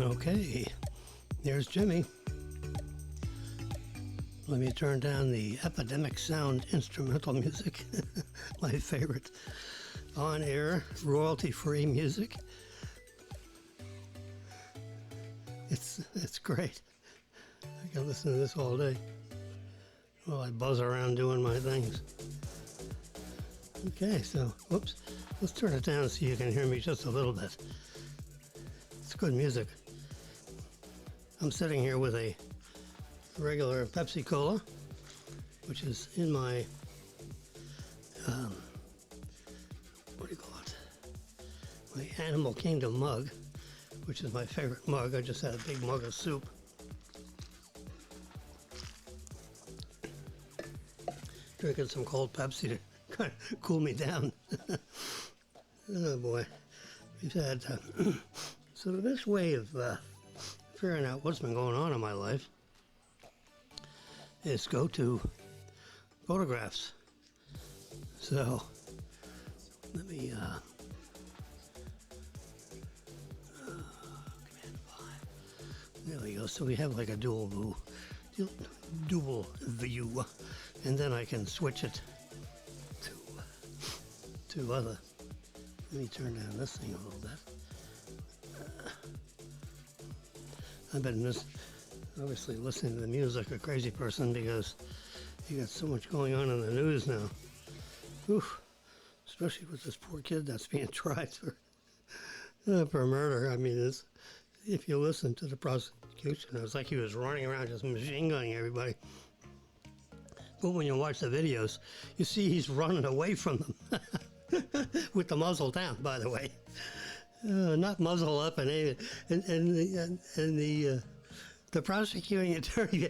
Okay, there's Jimmy. Let me turn down the epidemic sound instrumental music, my favorite on-air, royalty-free music. It's great. I can listen to this all day while I buzz around doing my things. Okay, so, whoops. Let's turn it down so you can hear me just a little bit. It's good music. I'm sitting here with a regular Pepsi Cola, which is in my, what do you call it? My Animal Kingdom mug, which is my favorite mug. I just had a big mug of soup. Drinking some cold Pepsi to kind of cool me down. Oh boy. We've had, so the best way of figuring out what's been going on in my life is go to photographs. So let me Command 5. There we go. So we have like a dual view, and then I can switch it to other. Let me turn down this thing a little bit. I've been obviously listening to the music a crazy person because you got so much going on in the news now. Oof. Especially with this poor kid that's being tried for murder. I mean, if you listen to the prosecution, it was like he was running around just machine gunning everybody. But when you watch the videos, you see he's running away from them with the muzzle down, by the way. Not muzzle up, and the prosecuting attorney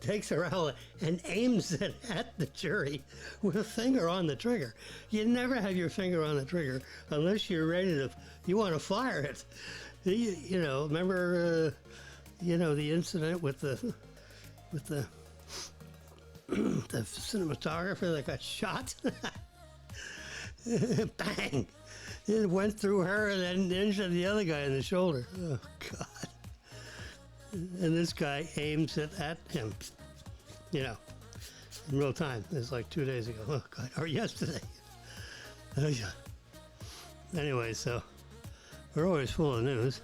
takes a rifle and aims it at the jury with a finger on the trigger. You never have your finger on the trigger unless you're ready to. You want to fire it. You know, remember, the incident with the cinematographer that got shot. Bang! It went through her and then injured the other guy in the shoulder. Oh, God. And this guy aims it at him, in real time. It's like 2 days ago. Oh, God. Or yesterday. Oh, yeah. Anyway, so we're always full of news.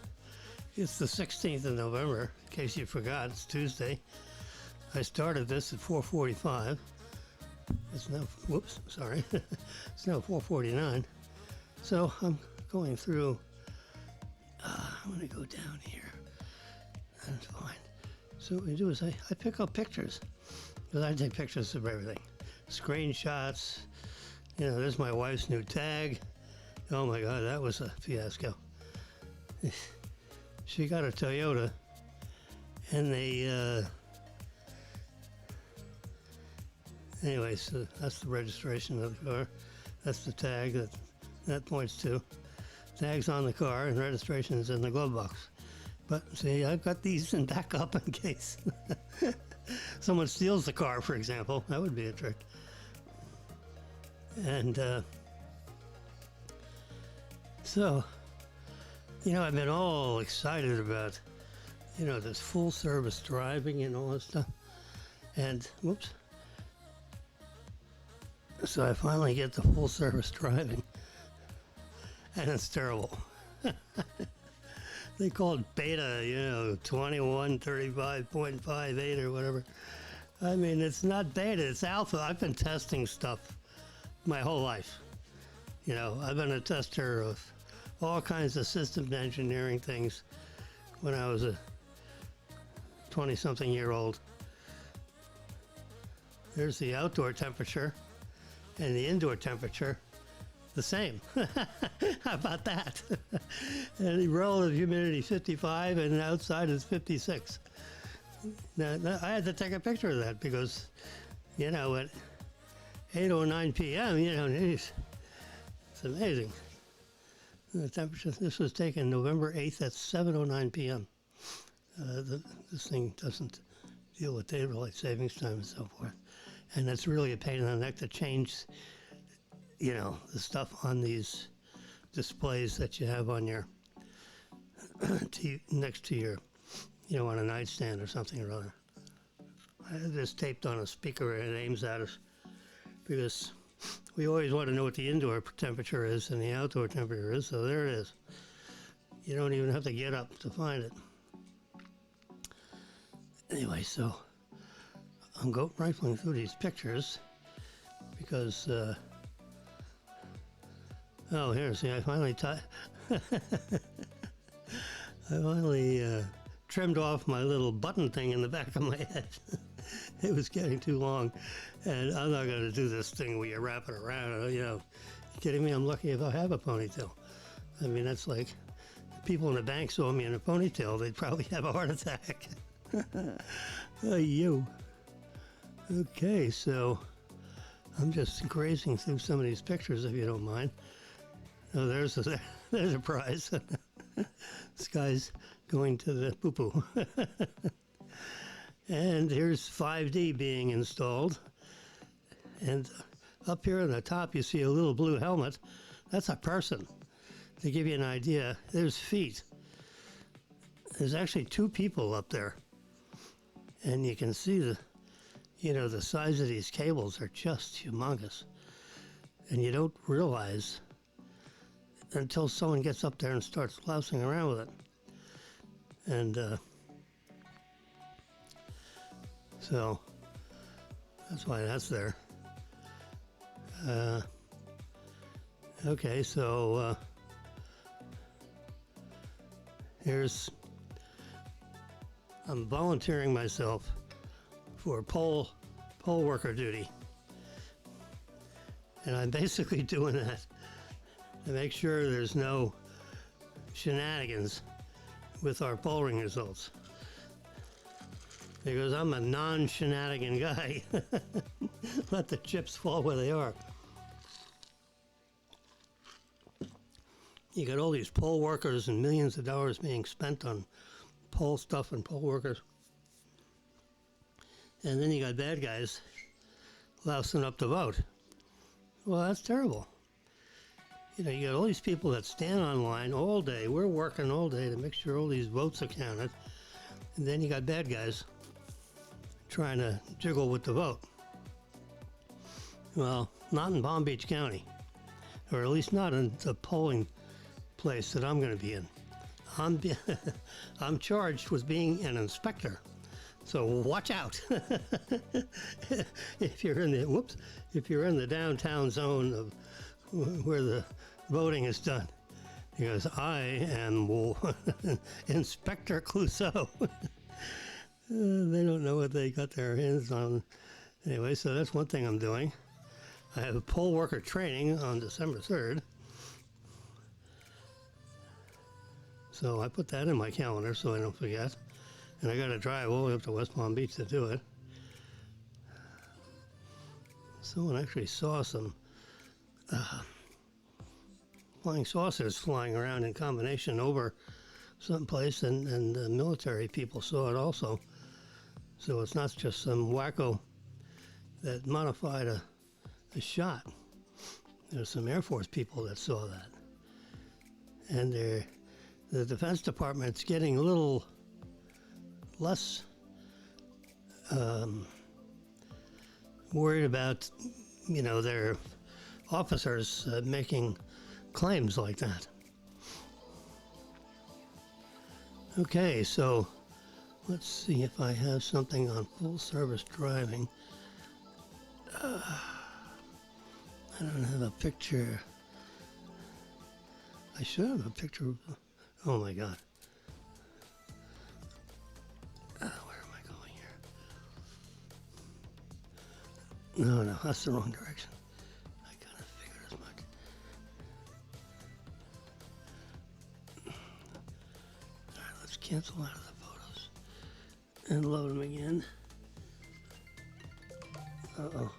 It's the 16th of November, in case you forgot. It's Tuesday. I started this at 4:45. It's now, whoops, sorry. It's now 4:49. So I'm going through, I'm going to go down here. That's fine. So what we do is I pick up pictures. Because I take pictures of everything. Screenshots. There's my wife's new tag. Oh my God, that was a fiasco. She got a Toyota, and they, anyway, so that's the registration of the car. That's the tag that points to. Tag's on the car and registration is in the glove box. But see, I've got these in backup in case someone steals the car, for example. That would be a trick. And so, I've been all excited about, this full service driving and all this stuff. And, whoops. So I finally get the full service driving, and it's terrible. They call it beta, 2135.58 or whatever. I mean, it's not beta, it's alpha. I've been testing stuff my whole life. I've been a tester of all kinds of system engineering things when I was a 20-something-year-old. There's the outdoor temperature. And the indoor temperature, the same. How about that? And the relative humidity 55, and outside is 56. Now, I had to take a picture of that because, at 8:09 p.m., it's amazing. The temperature. This was taken November 8th at 7:09 p.m. This thing doesn't deal with daylight savings time and so forth. And it's really a pain in the neck to change, the stuff on these displays that you have on your next to your, on a nightstand or something or other. I have this taped on a speaker and it aims at us because we always want to know what the indoor temperature is and the outdoor temperature is, so there it is. You don't even have to get up to find it. Anyway, so I'm rifling through these pictures because, oh, here, see, I finally trimmed off my little button thing in the back of my head. It was getting too long, and I'm not going to do this thing where you wrap it around, You kidding me? I'm lucky if I have a ponytail. I mean, that's like, people in the bank saw me in a ponytail, they'd probably have a heart attack. You. Okay, so I'm just grazing through some of these pictures, if you don't mind. Oh, there's a prize. This guy's going to the poo-poo. And here's 5D being installed. And up here on the top, you see a little blue helmet. That's a person. To give you an idea, there's feet. There's actually 2 people up there. And you can see the size of these cables are just humongous. And you don't realize until someone gets up there and starts lousing around with it. And so that's why that's there. Okay, so I'm volunteering myself for poll worker duty. And I'm basically doing that to make sure there's no shenanigans with our polling results. Because I'm a non-shenanigan guy. Let the chips fall where they are. You got all these poll workers and millions of dollars being spent on poll stuff and poll workers. And then you got bad guys lousing up the vote. Well, that's terrible. You got all these people that stand online all day. We're working all day to make sure all these votes are counted. And then you got bad guys trying to jiggle with the vote. Well, not in Palm Beach County, or at least not in the polling place that I'm going to be in. I'm charged with being an inspector, so watch out. If you're in the downtown zone of where the voting is done, because I am Inspector Clouseau. They don't know what they got their hands on. Anyway, so that's one thing I'm doing. I have poll worker training on December 3rd. So I put that in my calendar so I don't forget. And I got to drive all the way up to West Palm Beach to do it. Someone actually saw some flying saucers flying around in combination over someplace, and the military people saw it also. So it's not just some wacko that modified a shot. There's some Air Force people that saw that. And the Defense Department's getting a little less worried about, their officers making claims like that. Okay, so let's see if I have something on full service driving. I don't have a picture. I should have a picture of, oh my God. Where am I going here? No, that's the wrong direction. I kind of figured as much. All right, let's cancel out of the photos and load them again. Uh-oh.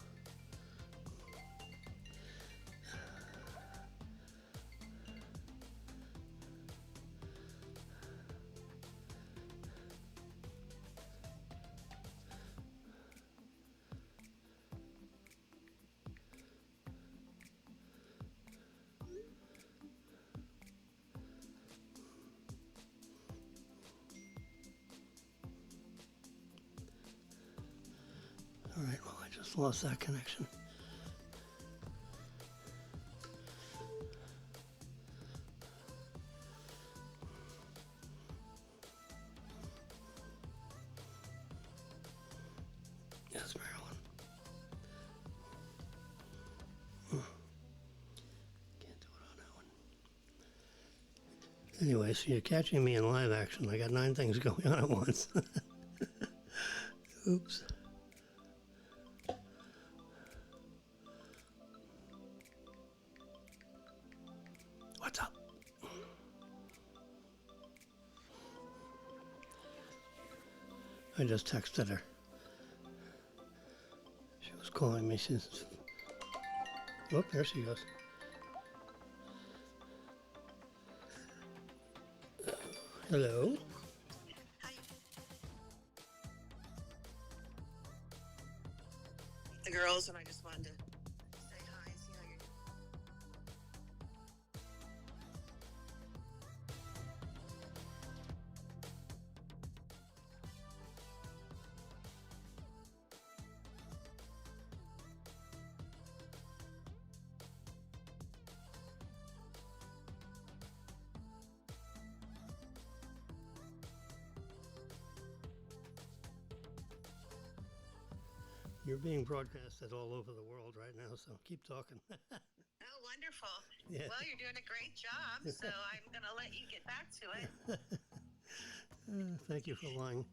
Almost lost that connection. Yes, Marilyn. Can't do it on that one. Anyway, so you're catching me in live action. I got 9 things going on at once. Oops. What's up? I just texted her. She was calling me. She's... Oh, there she goes. Hello? The girls, and I just wanted to say hi, see how you're doing. You're being broadcasted all over the world right now, so keep talking. Oh, wonderful. Yeah. Well, you're doing a great job, so I'm going to let you get back to it. Thank you for lying.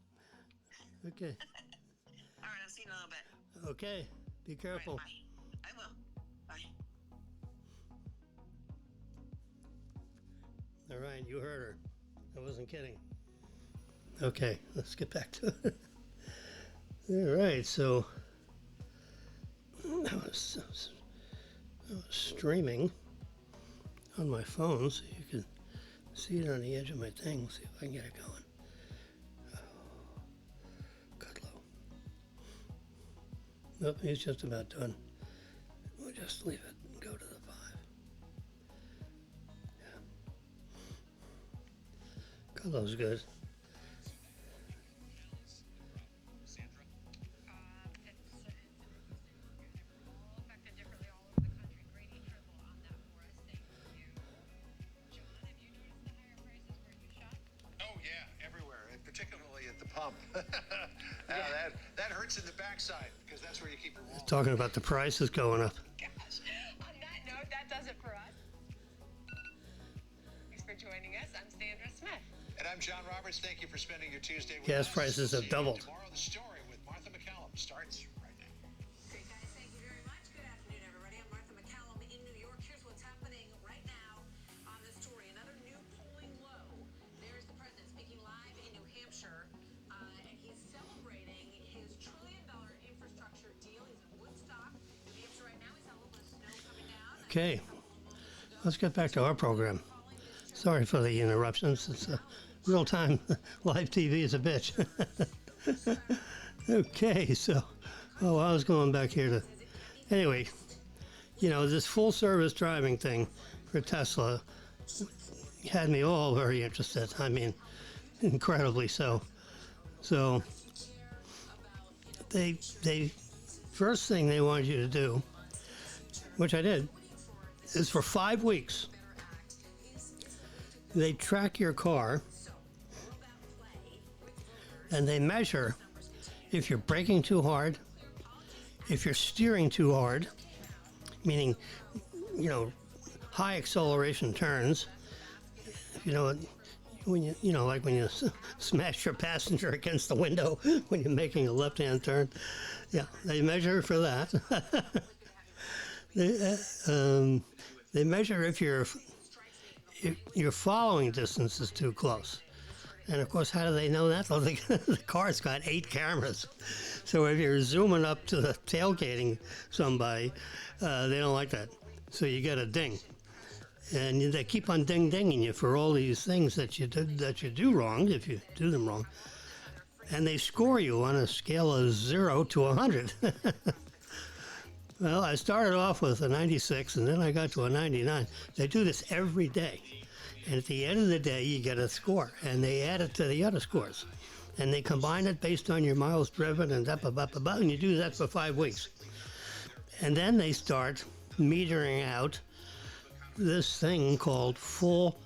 Okay. All right, I'll see you in a little bit. Okay. Be careful. All right, bye. I will. Bye. All right, you heard her. I wasn't kidding. Okay, let's get back to it. All right, so I was streaming on my phone, so you can see it on the edge of my thing. See if I can get it going. Oh, Kudlow. Nope, he's just about done. We'll just leave it and go to the 5. Yeah. Kudlow's good. Particularly at the pump. That hurts in the backside because that's where you keep your wallet. Talking about the prices going up. Gosh, on that note, that does it for us. Thanks for joining us. I'm Sandra Smith. And I'm John Roberts. Thank you for spending your Tuesday with Gas us. prices have doubled. Tomorrow, The Story with Martha McCallum starts right now. Great, guys. Thank you very much. Good afternoon, everybody. I'm Martha McCallum in New York. Here's what's happening right now on The Story. Another new polling low. There's the president speaking live in New Hampshire, and he's celebrating his $1 trillion infrastructure deal. He's in Woodstock, New Hampshire right now. He's had a little bit of snow coming down. Okay, let's get back to our program. Sorry for the interruptions. It's real time. Live TV is a bitch. Okay, so, I was going back here to, anyway, you know, this full service driving thing for Tesla had me all very interested. I mean, incredibly so. So, they first thing they wanted you to do, which I did, is for 5 weeks, they track your car and they measure if you're braking too hard, if you're steering too hard, meaning, you know, high acceleration turns, you know, when you know, like when you smash your passenger against the window when you're making a left-hand turn. Yeah, they measure for that. They measure if your following distance is too close. And of course, how do they know that? Well, the car's got 8 cameras. So if you're zooming up to the tailgating somebody, they don't like that. So you get a ding. And they keep on ding-dinging you for all these things that you do wrong, if you do them wrong. And they score you on a scale of 0 to 100. Well, I started off with a 96, and then I got to a 99. They do this every day. And at the end of the day, you get a score, and they add it to the other scores. and they combine it based on your miles driven and and you do that for 5 weeks. And then they start metering out this thing called full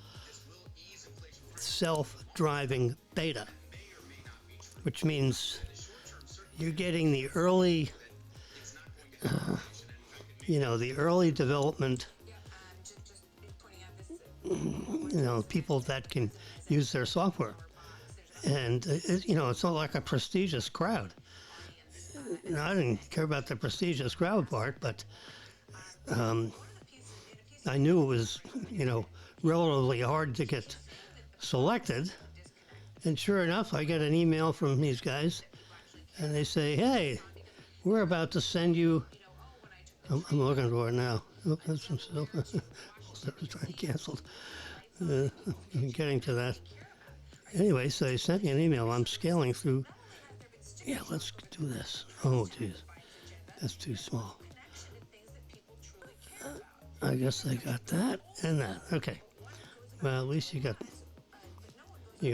self-driving beta, which means you're getting the early, the early development, people that can use their software. And, it's not like a prestigious crowd. I didn't care about the prestigious crowd part, but I knew it was, relatively hard to get selected. And sure enough, I get an email from these guys, and they say, hey, we're about to send you... I'm looking for it now. Oh, that's some stuff. That was trying canceled. I'm getting to that. Anyway, so they sent me an email. I'm scaling through. Yeah, let's do this. Oh, geez. That's too small. I guess they got that and that. Okay. Well, at least you got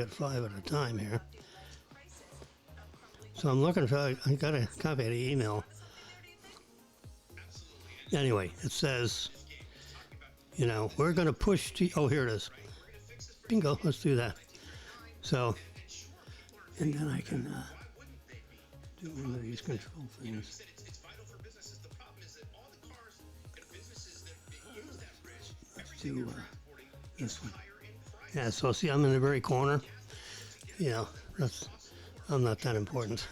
5 at a time here. So I'm looking for, I got a copy of the email. Anyway, it says, we're going to push to, oh, here it is. Bingo, let's do that. So, and then I can do one of these control things. Let's do this one. Yeah, so see, I'm in the very corner. I'm not that important.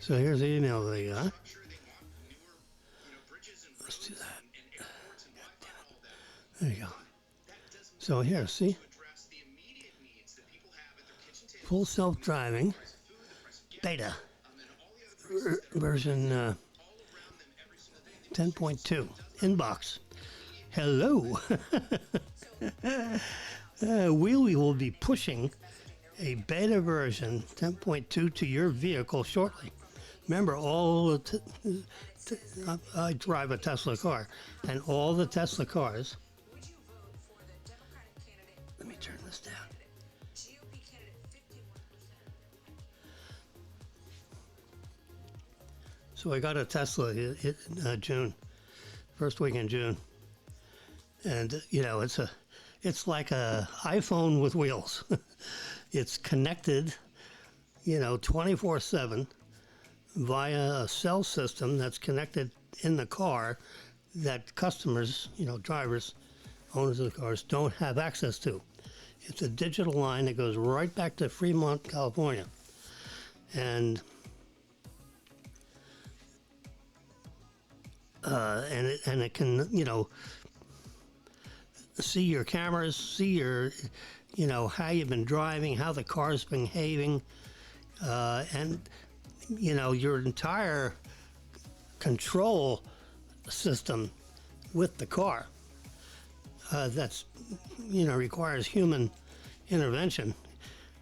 So here's the email they got. Let's do that. There you go. So here, see? Full self-driving beta version 10.2 inbox. Hello. We will be pushing a beta version 10.2 to your vehicle shortly. Remember, I drive a Tesla car, and all the Tesla cars. Let me turn this down. So I got a Tesla in June, first week in June, and it's like a iPhone with wheels. It's connected, 24/7 via a cell system that's connected in the car that customers, drivers, owners of the cars don't have access to. It's a digital line that goes right back to Fremont, California. And it can, see your cameras, see your, how you've been driving, how the car's behaving, and, your entire control system with the car. That's, requires human intervention.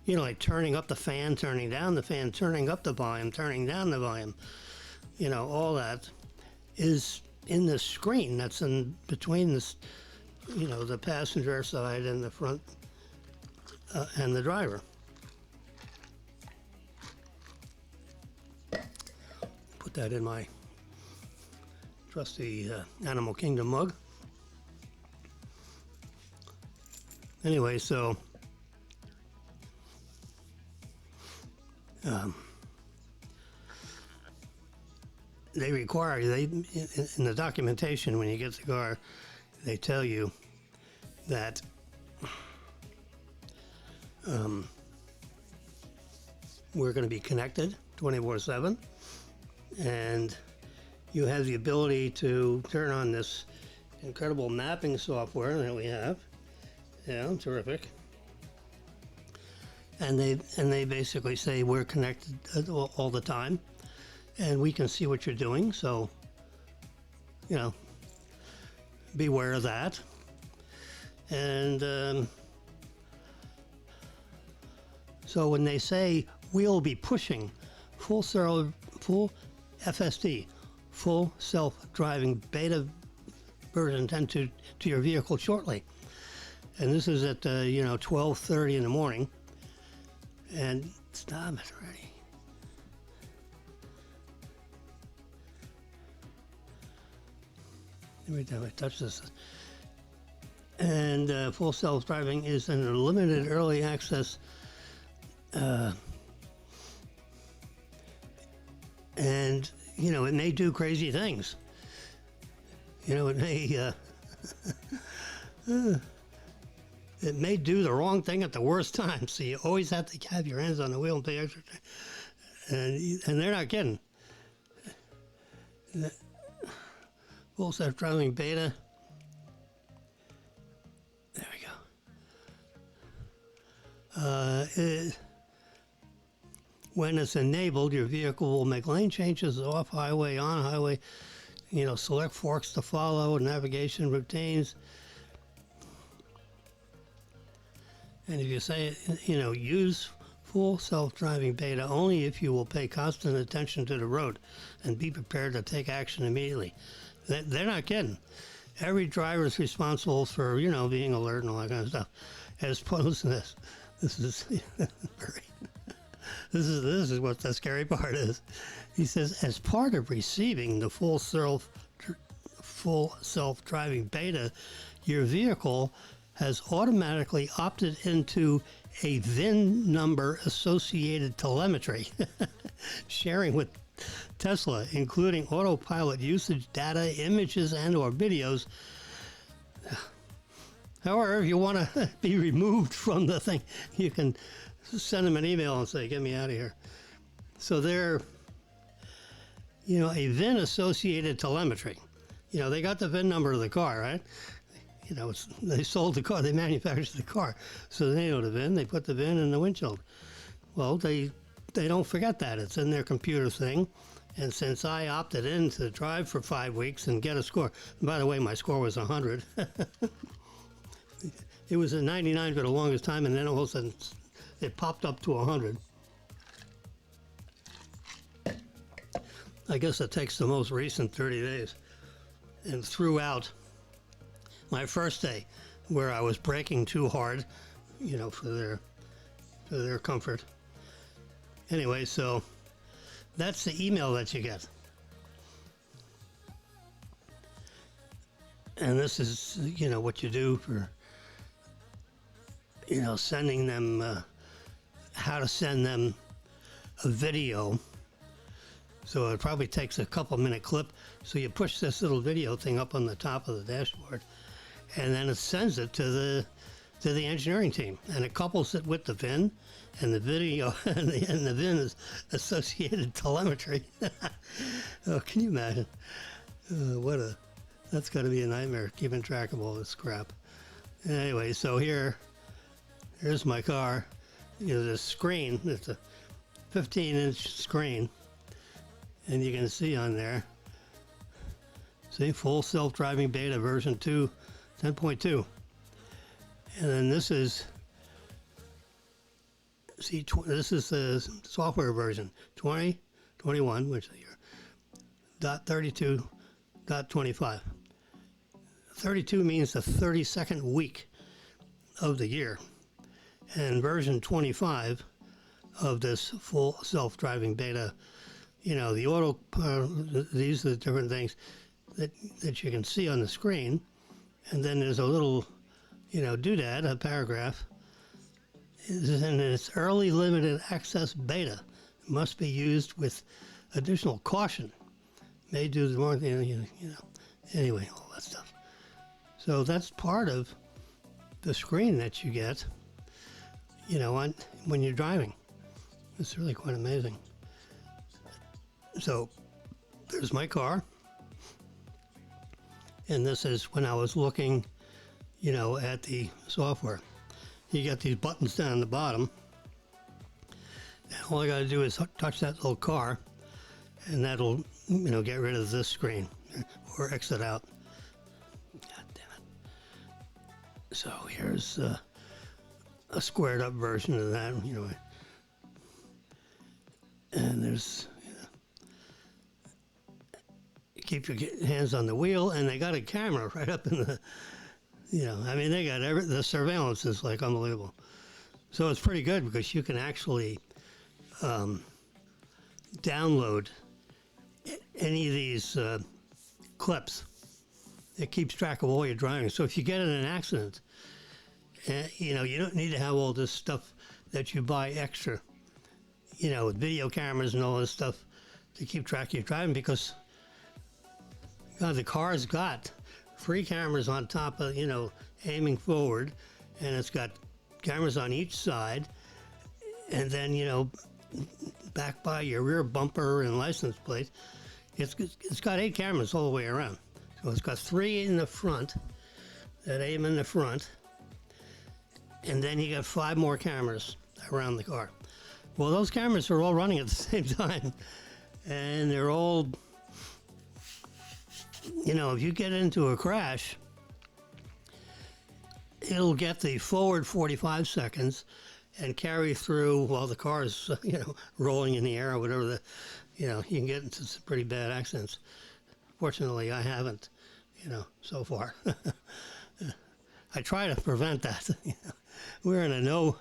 Like turning up the fan, turning down the fan, turning up the volume, turning down the volume. All that is in the screen that's in between this, the passenger side and the front and the driver. Put that in my trusty Animal Kingdom mug. Anyway, so they require, in the documentation when you get the car, they tell you that we're going to be connected 24/7, and you have the ability to turn on this incredible mapping software that we have. Yeah, terrific. And they basically say we're connected all the time, and we can see what you're doing. So, beware of that. And so when they say we'll be pushing full FSD, full self-driving beta version 10 to your vehicle shortly, And this is at 12:30 in the morning. And stop it already. Every time I touch this. And full self-driving is in a limited early access. And, it may do crazy things. It may... it may do the wrong thing at the worst time, so you always have to have your hands on the wheel and pay extra. And they're not kidding. Full self-driving beta. There we go. When it's enabled, your vehicle will make lane changes off highway, on highway. Select forks to follow, navigation routines. And if you say, use full self-driving beta only if you will pay constant attention to the road and be prepared to take action immediately. They're not kidding. Every driver is responsible for, being alert and all that kind of stuff. As opposed to this. This is very... This is what the scary part is. He says, as part of receiving the full self-driving beta, your vehicle has automatically opted into a VIN number associated telemetry, sharing with Tesla, including autopilot usage data, images, and/or videos. However, if you want to be removed from the thing, you can send them an email and say, get me out of here. So they're, a VIN-associated telemetry. They got the VIN number of the car, right? They sold the car, they manufactured the car. So they know the VIN, they put the VIN in the windshield. Well, they don't forget that. It's in their computer thing. And since I opted in to drive for 5 weeks and get a score, and by the way, my score was 100. It was a 99 for the longest time, and then all of a sudden it popped up to 100. I guess it takes the most recent 30 days. And throughout my first day, where I was braking too hard, for their comfort. Anyway, so that's the email that you get. And this is, what you do for, sending them, how to send them a video. So it probably takes a couple-minute clip. So you push this little video thing up on the top of the dashboard, and then it sends it to the engineering team, and it couples it with the VIN, and the video, and the VIN is associated telemetry. Oh, can you imagine? That's got to be a nightmare, keeping track of all this crap. Anyway, so here's my car. The screen, it's a 15-inch screen, and you can see on there, full self-driving beta version 2, 10.2. And then this is, this is the software version, 2021, which is here, .32.25. 32 means the 32nd week of the year. And version 25 of this full self-driving beta, the auto, these are the different things that you can see on the screen. And then there's a little, doodad, a paragraph. Is in its early limited access beta. It must be used with additional caution. May do the more, anyway, all that stuff. So that's part of the screen that you get, when you're driving. It's really quite amazing. So there's my car. And this is when I was looking, at the software. You got these buttons down the bottom. And all I got to do is touch that little car, and that'll, get rid of this screen or exit out. God damn it. So here's a squared up version of that, And there's, keep your hands on the wheel, and they got a camera right up in You know, I mean, they got the surveillance is like unbelievable. So it's pretty good because you can actually download any of these clips. It keeps track of all your driving. So if you get in an accident, you know, you don't need to have all this stuff that you buy extra, you know, with video cameras and all this stuff to keep track of your driving, because the car's got 3 cameras on top of, you know, aiming forward, and it's got cameras on each side, and then, you know, back by your rear bumper and license plate, it's got 8 cameras all the way around. So it's got 3 in the front that aim in the front, and then you got 5 more cameras around the car. Well, those cameras are all running at the same time, and they're all, you know, if you get into a crash, it'll get the forward 45 seconds and carry through while the car is, you know, rolling in the air or whatever. You know, you can get into some pretty bad accidents. Fortunately, I haven't, you know, so far. I try to prevent that. You know, we're in a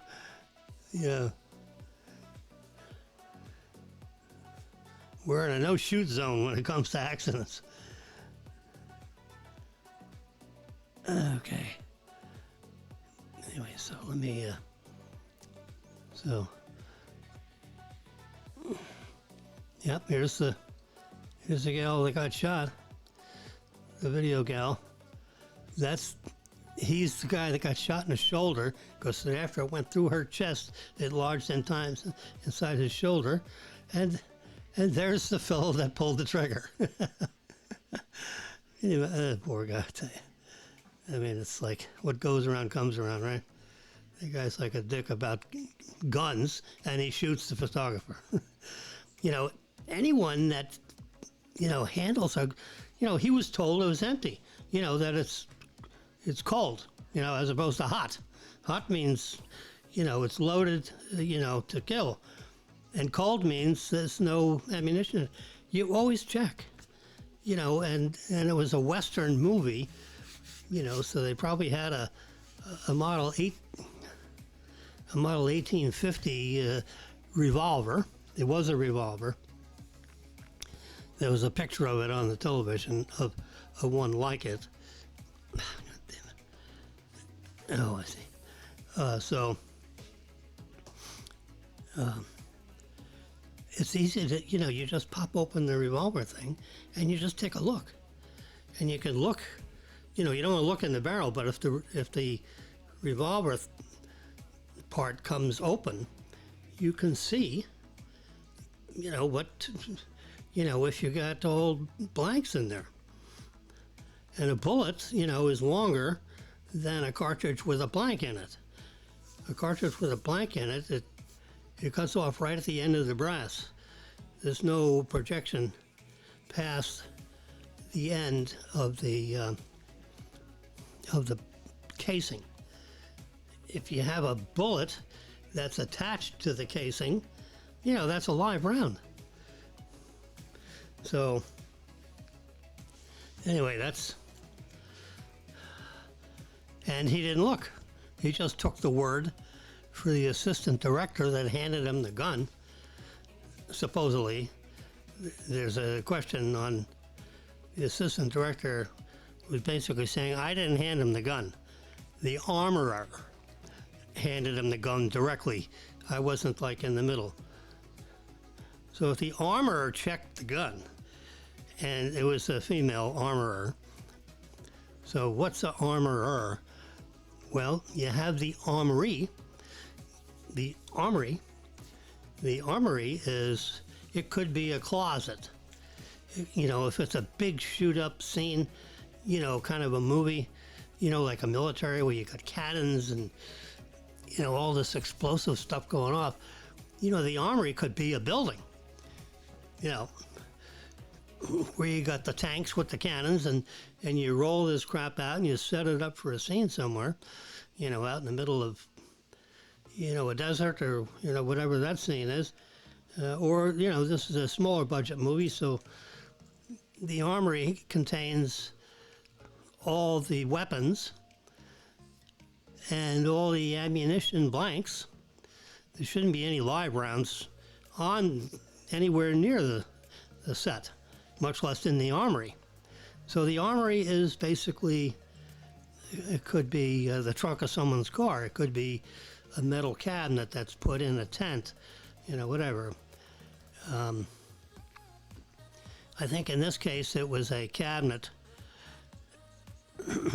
we're in a no-shoot zone when it comes to accidents. Okay. Anyway, so let me, yep, here's the gal that got shot, the video gal. He's the guy that got shot in the shoulder, because after it went through her chest, it lodged 10 times inside his shoulder, and there's the fellow that pulled the trigger. Anyway, poor guy, I tell you. I mean, it's like what goes around comes around, right? The guy's like a dick about guns, and he shoots the photographer. You know, anyone that, you know, handles a, you know, he was told it was empty. You know, that it's cold, you know, as opposed to hot. Hot means, you know, it's loaded, you know, to kill. And cold means there's no ammunition. You always check, you know, and it was a Western movie, you know, so they probably had a Model 1850 revolver. It was a revolver. There was a picture of it on the television of one like it. God damn it. Oh, I see. It's easy to, you know, you just pop open the revolver thing and you just take a look. And you can look, you know, you don't want to look in the barrel, but if the revolver part comes open, you can see, you know, what, you know, if you got old blanks in there. And a bullet, you know, is longer than a cartridge with a blank in it. A cartridge with a blank in it, it cuts off right at the end of the brass. There's no projection past the end of the casing. If you have a bullet that's attached to the casing, you know, that's a live round. So, anyway, and he didn't look. He just took the word for the assistant director that handed him the gun. Supposedly, there's a question on the assistant director was basically saying, I didn't hand him the gun. The armorer handed him the gun directly. I wasn't like in the middle. So if the armorer checked the gun, and it was a female armorer, so what's an armorer? Well, you have the armory. The armory is, it could be a closet. You know, if it's a big shoot-up scene, you know, kind of a movie, you know, like a military where you got cannons and, you know, all this explosive stuff going off, you know, the armory could be a building, you know, where you got the tanks with the cannons and you roll this crap out and you set it up for a scene somewhere, you know, out in the middle of, you know, a desert or, you know, whatever that scene is. Or, you know, this is a smaller budget movie, so the armory contains all the weapons and all the ammunition blanks. There shouldn't be any live rounds on anywhere near the set, much less in the armory. So the armory is basically, it could be the trunk of someone's car. It could be a metal cabinet that's put in a tent, whatever. I think in this case it was a cabinet,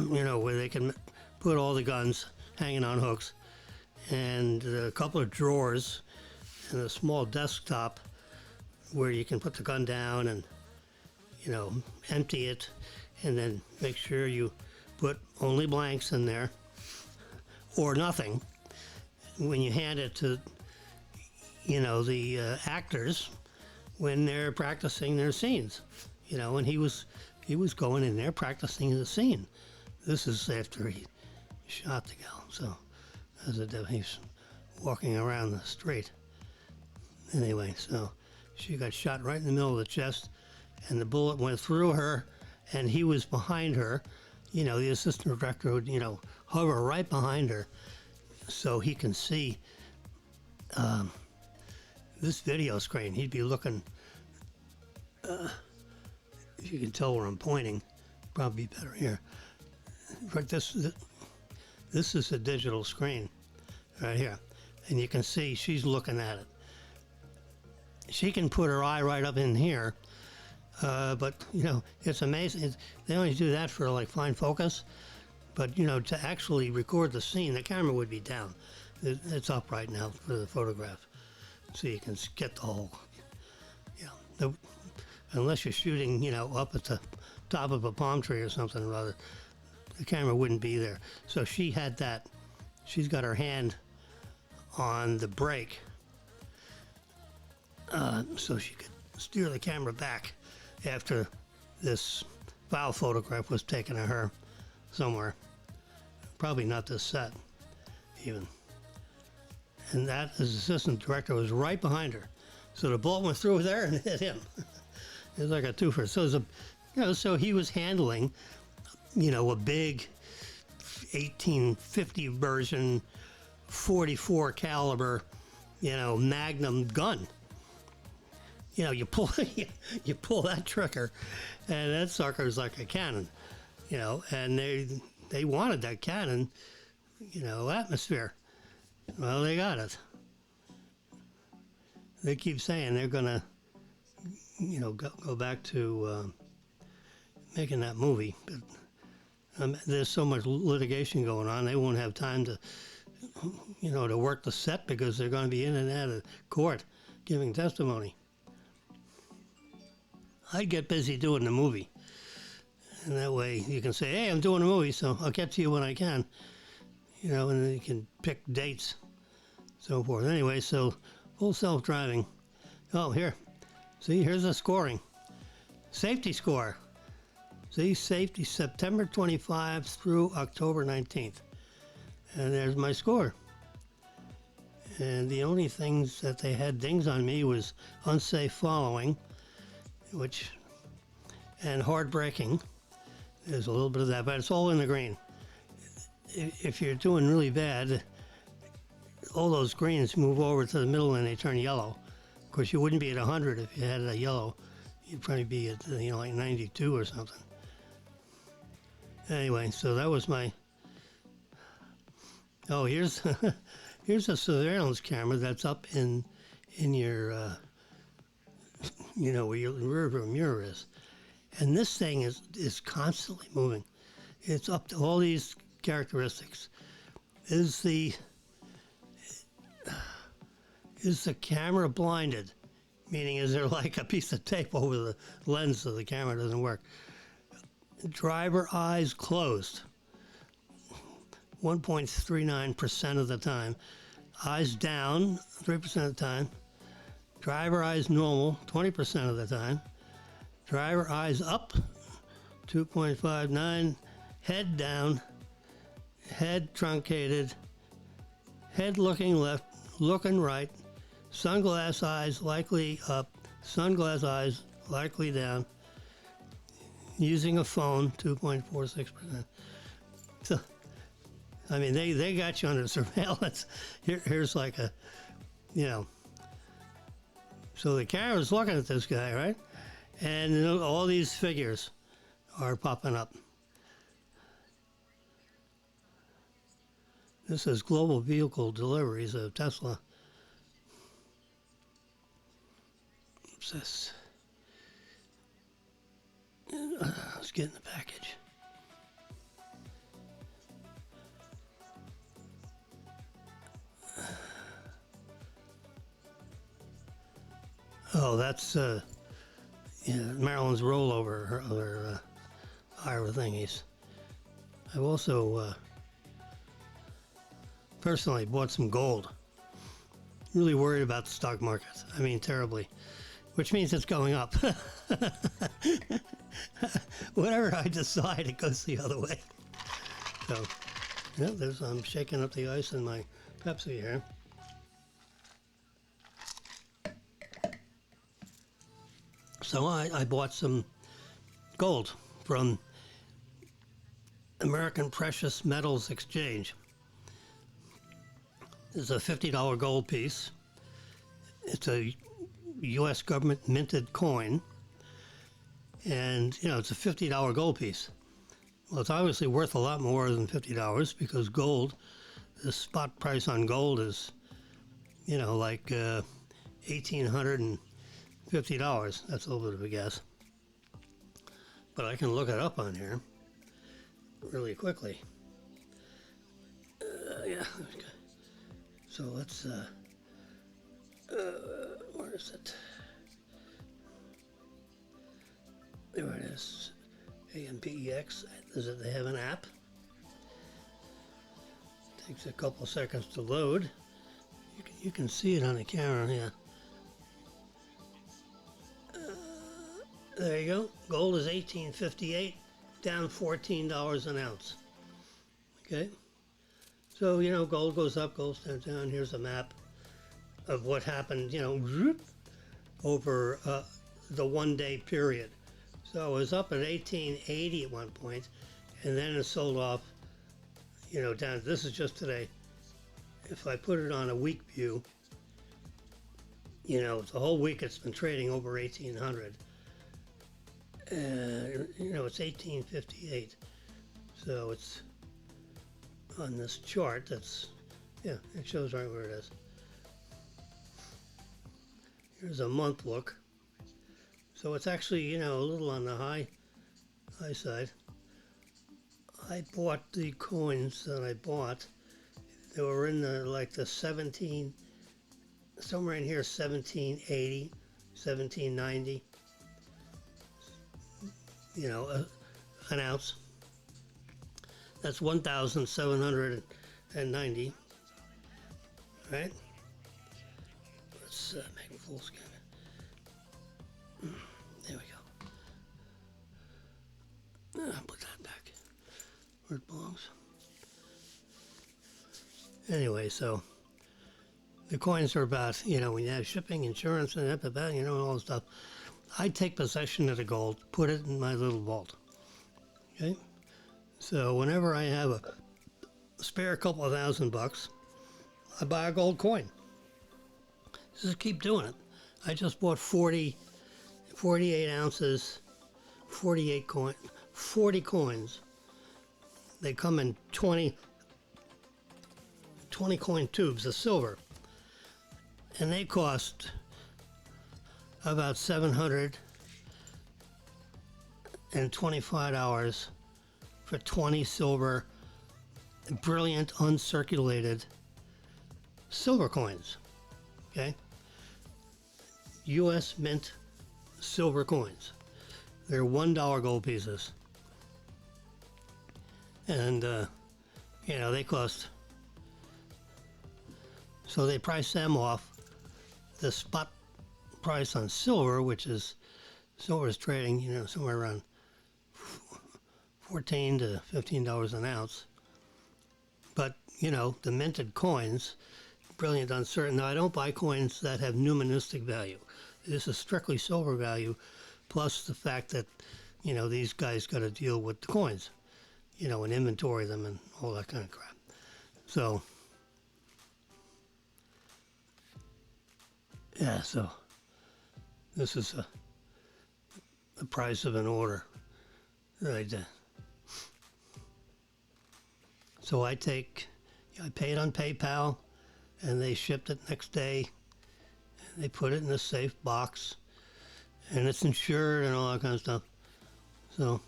where they can put all the guns hanging on hooks, and a couple of drawers and a small desktop where you can put the gun down and, empty it, and then make sure you put only blanks in there or nothing. When you hand it to, the actors when they're practicing their scenes, and he was going in there practicing the scene. This is after he shot the gal, so he's walking around the street. Anyway, so she got shot right in the middle of the chest, and the bullet went through her, and he was behind her. The assistant director would, hover right behind her so he can see this video screen. He'd be looking, if you can tell where I'm pointing, probably better here. Right, this is a digital screen right here, and you can see she's looking at it. She can put her eye right up in here, but it's amazing. They only do that for like fine focus, but to actually record the scene, the camera would be down. It's up right now for the photograph, so you can get the whole. Unless you're shooting, up at the top of a palm tree or something or other, the camera wouldn't be there. So she had that. She's got her hand on the brake, so she could steer the camera back after this foul photograph was taken of her somewhere. Probably not this set, even. And that, as assistant director, was right behind her. So the bullet went through there and hit him. It was like a twofer. So it was so he was handling, a big 1850 version 44 caliber, Magnum gun. You pull that trigger, and that sucker is like a cannon, and they wanted that cannon, atmosphere. Well, they got it. They keep saying they're gonna, go back to making that movie, but there's so much litigation going on, they won't have time to, to work the set because they're going to be in and out of court giving testimony. I'd get busy doing the movie, and that way you can say, hey, I'm doing a movie, so I'll get to you when I can, and then you can pick dates, so forth. Anyway, so full self-driving. Oh, here. See, here's the scoring. Safety score. See, safety September 25 through October 19th. And there's my score. And the only things that they had dings on me was unsafe following, and hard braking. There's a little bit of that, but it's all in the green. If you're doing really bad, all those greens move over to the middle and they turn yellow. Of course, you wouldn't be at 100 if you had a yellow. You'd probably be at, like 92 or something. Anyway, so that was my... Oh, here's here's a surveillance camera that's up in your, where your rearview mirror is. And this thing is constantly moving. It's up to all these characteristics. Is the camera blinded? Meaning, is there like a piece of tape over the lens so the camera doesn't work? Driver eyes closed, 1.39% of the time. Eyes down, 3% of the time. Driver eyes normal, 20% of the time. Driver eyes up, 2.59. Head down, head truncated, head looking left, looking right. Sunglass eyes likely up, sunglass eyes likely down. Using a phone, 2.46%. So I mean, they got you under surveillance. Here's like a, you know. So the camera's looking at this guy, right? And you know, all these figures are popping up. This is global vehicle deliveries of Tesla. What's this? Let's get in the package. Oh, that's Marilyn's rollover, her IRA thingies. I've also personally bought some gold. Really worried about the stock market. I mean, terribly. Which means it's going up. Whatever I decide, it goes the other way. So, yeah, I'm shaking up the ice in my Pepsi here. So I bought some gold from American Precious Metals Exchange. It's a $50 gold piece. It's a U.S. government minted coin. And, you know, it's a $50 gold piece. Well, it's obviously worth a lot more than $50 because gold, the spot price on gold is, you know, like $1,850. That's a little bit of a guess. But I can look it up on here really quickly. Yeah. Okay. So let's, where is it? There it is. AMPEX. They have an app. Takes a couple seconds to load. You can see it on the camera, yeah. There you go. Gold is $18.58, down $14 an ounce. Okay. So, you know, gold goes up, gold stands down. Here's a map of what happened, you know, over the 1 day period. So it was up at 1880 at one point, and then it sold off, you know, down. This is just today. If I put it on a week view, you know, the whole week it's been trading over 1800. You know, it's 1858. So it's on this chart. That's, yeah, it shows right where it is. Here's a month look. So it's actually, you know, a little on the high side. I bought the coins that I bought. They were in the, like the 17, somewhere in here, 1780, 1790. You know, an ounce. That's 1,790. Right? Let's make a full scan. There we go. Put that back where it belongs. Anyway, so the coins are about, you know, when you have shipping, insurance, and that, you know, all this stuff. I take possession of the gold, put it in my little vault. Okay? So whenever I have a spare couple of $1,000, I buy a gold coin. Just keep doing it. I just bought 48 ounces, 40 coins. They come in 20 coin tubes of silver. And they cost about $725 for 20 silver, brilliant, uncirculated silver coins. Okay? U.S. Mint silver coins. They're $1 gold pieces. And, you know, they cost, so they price them off the spot price on silver, which is, silver is trading, you know, somewhere around $14 to $15 an ounce. But, you know, the minted coins, brilliant, uncertain. Now, I don't buy coins that have numismatic value. This is strictly silver value, plus the fact that, you know, these guys got to deal with the coins, you know, and inventory them and all that kind of crap. So, yeah, so this is the price of an order that I did. So I paid on PayPal, and they shipped it next day. They put it in a safe box, and it's insured and all that kind of stuff. So,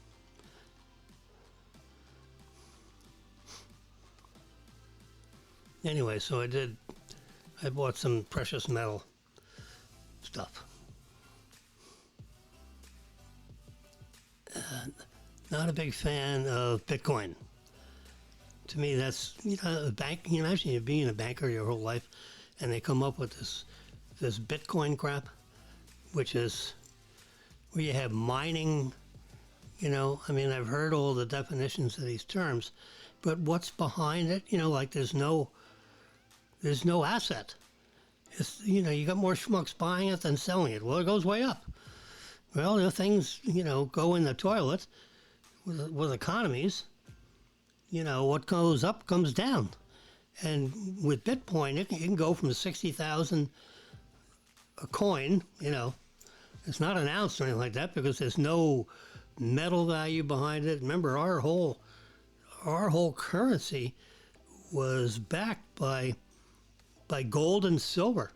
anyway, so I bought some precious metal stuff. Not a big fan of Bitcoin. To me, that's, a bank. You know, imagine you being a banker your whole life, and they come up with this Bitcoin crap, which is where you have mining. I mean, I've heard all the definitions of these terms, but what's behind it? Like there's no asset. It's, you got more schmucks buying it than selling it. Well, it goes way up. Well, the things, go in the toilet with economies. What goes up comes down. And with Bitcoin, it can go from 60,000 a coin, it's not an ounce or anything like that because there's no metal value behind it. Remember, our whole currency was backed by gold and silver.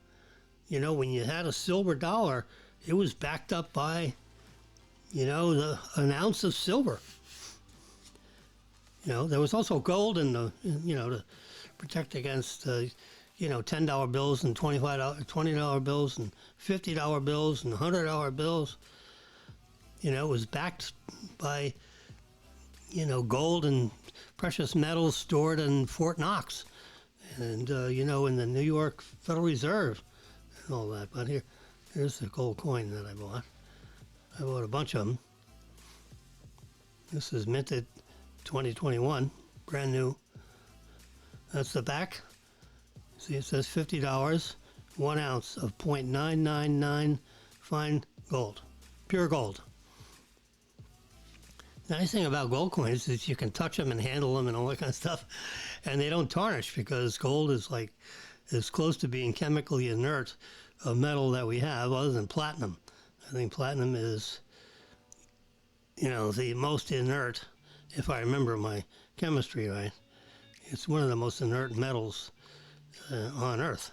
When you had a silver dollar, it was backed up by, an ounce of silver. There was also gold in to protect against, $10 bills and $20 bills and $50 bills and $100 bills. It was backed by, gold and precious metals stored in Fort Knox and, in the New York Federal Reserve and all that. But here's the gold coin that I bought. I bought a bunch of them. This is minted 2021, brand new. That's the back. See, it says $50, 1 ounce of 0.999 fine gold, pure gold. The nice thing about gold coins is you can touch them and handle them and all that kind of stuff, and they don't tarnish because gold is close to being chemically inert a metal that we have, other than platinum. I think platinum is, the most inert. If I remember my chemistry right, it's one of the most inert metals on Earth,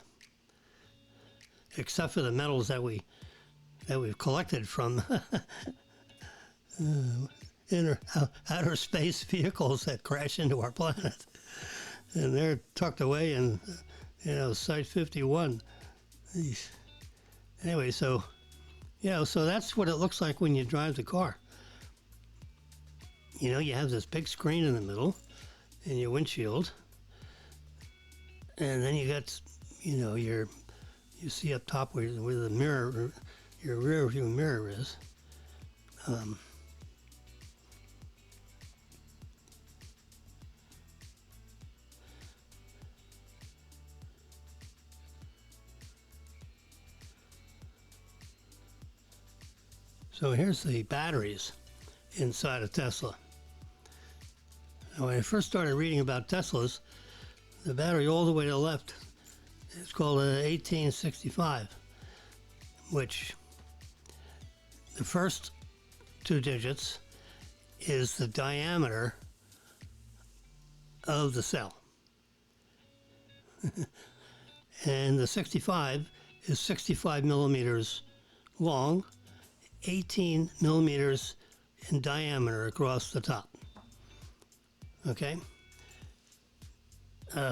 except for the metals that we've collected from outer space vehicles that crash into our planet, and they're tucked away in Site 51. Anyway, so that's what it looks like when you drive the car. You have this big screen in the middle in your windshield, and then you got, you see up top where the mirror, your rear view mirror is. So here's the batteries inside a Tesla. Now, when I first started reading about Teslas, the battery all the way to the left is called an 1865, which the first 2 digits is the diameter of the cell. And the 65 is 65 millimeters long, 18 millimeters in diameter across the top. Okay?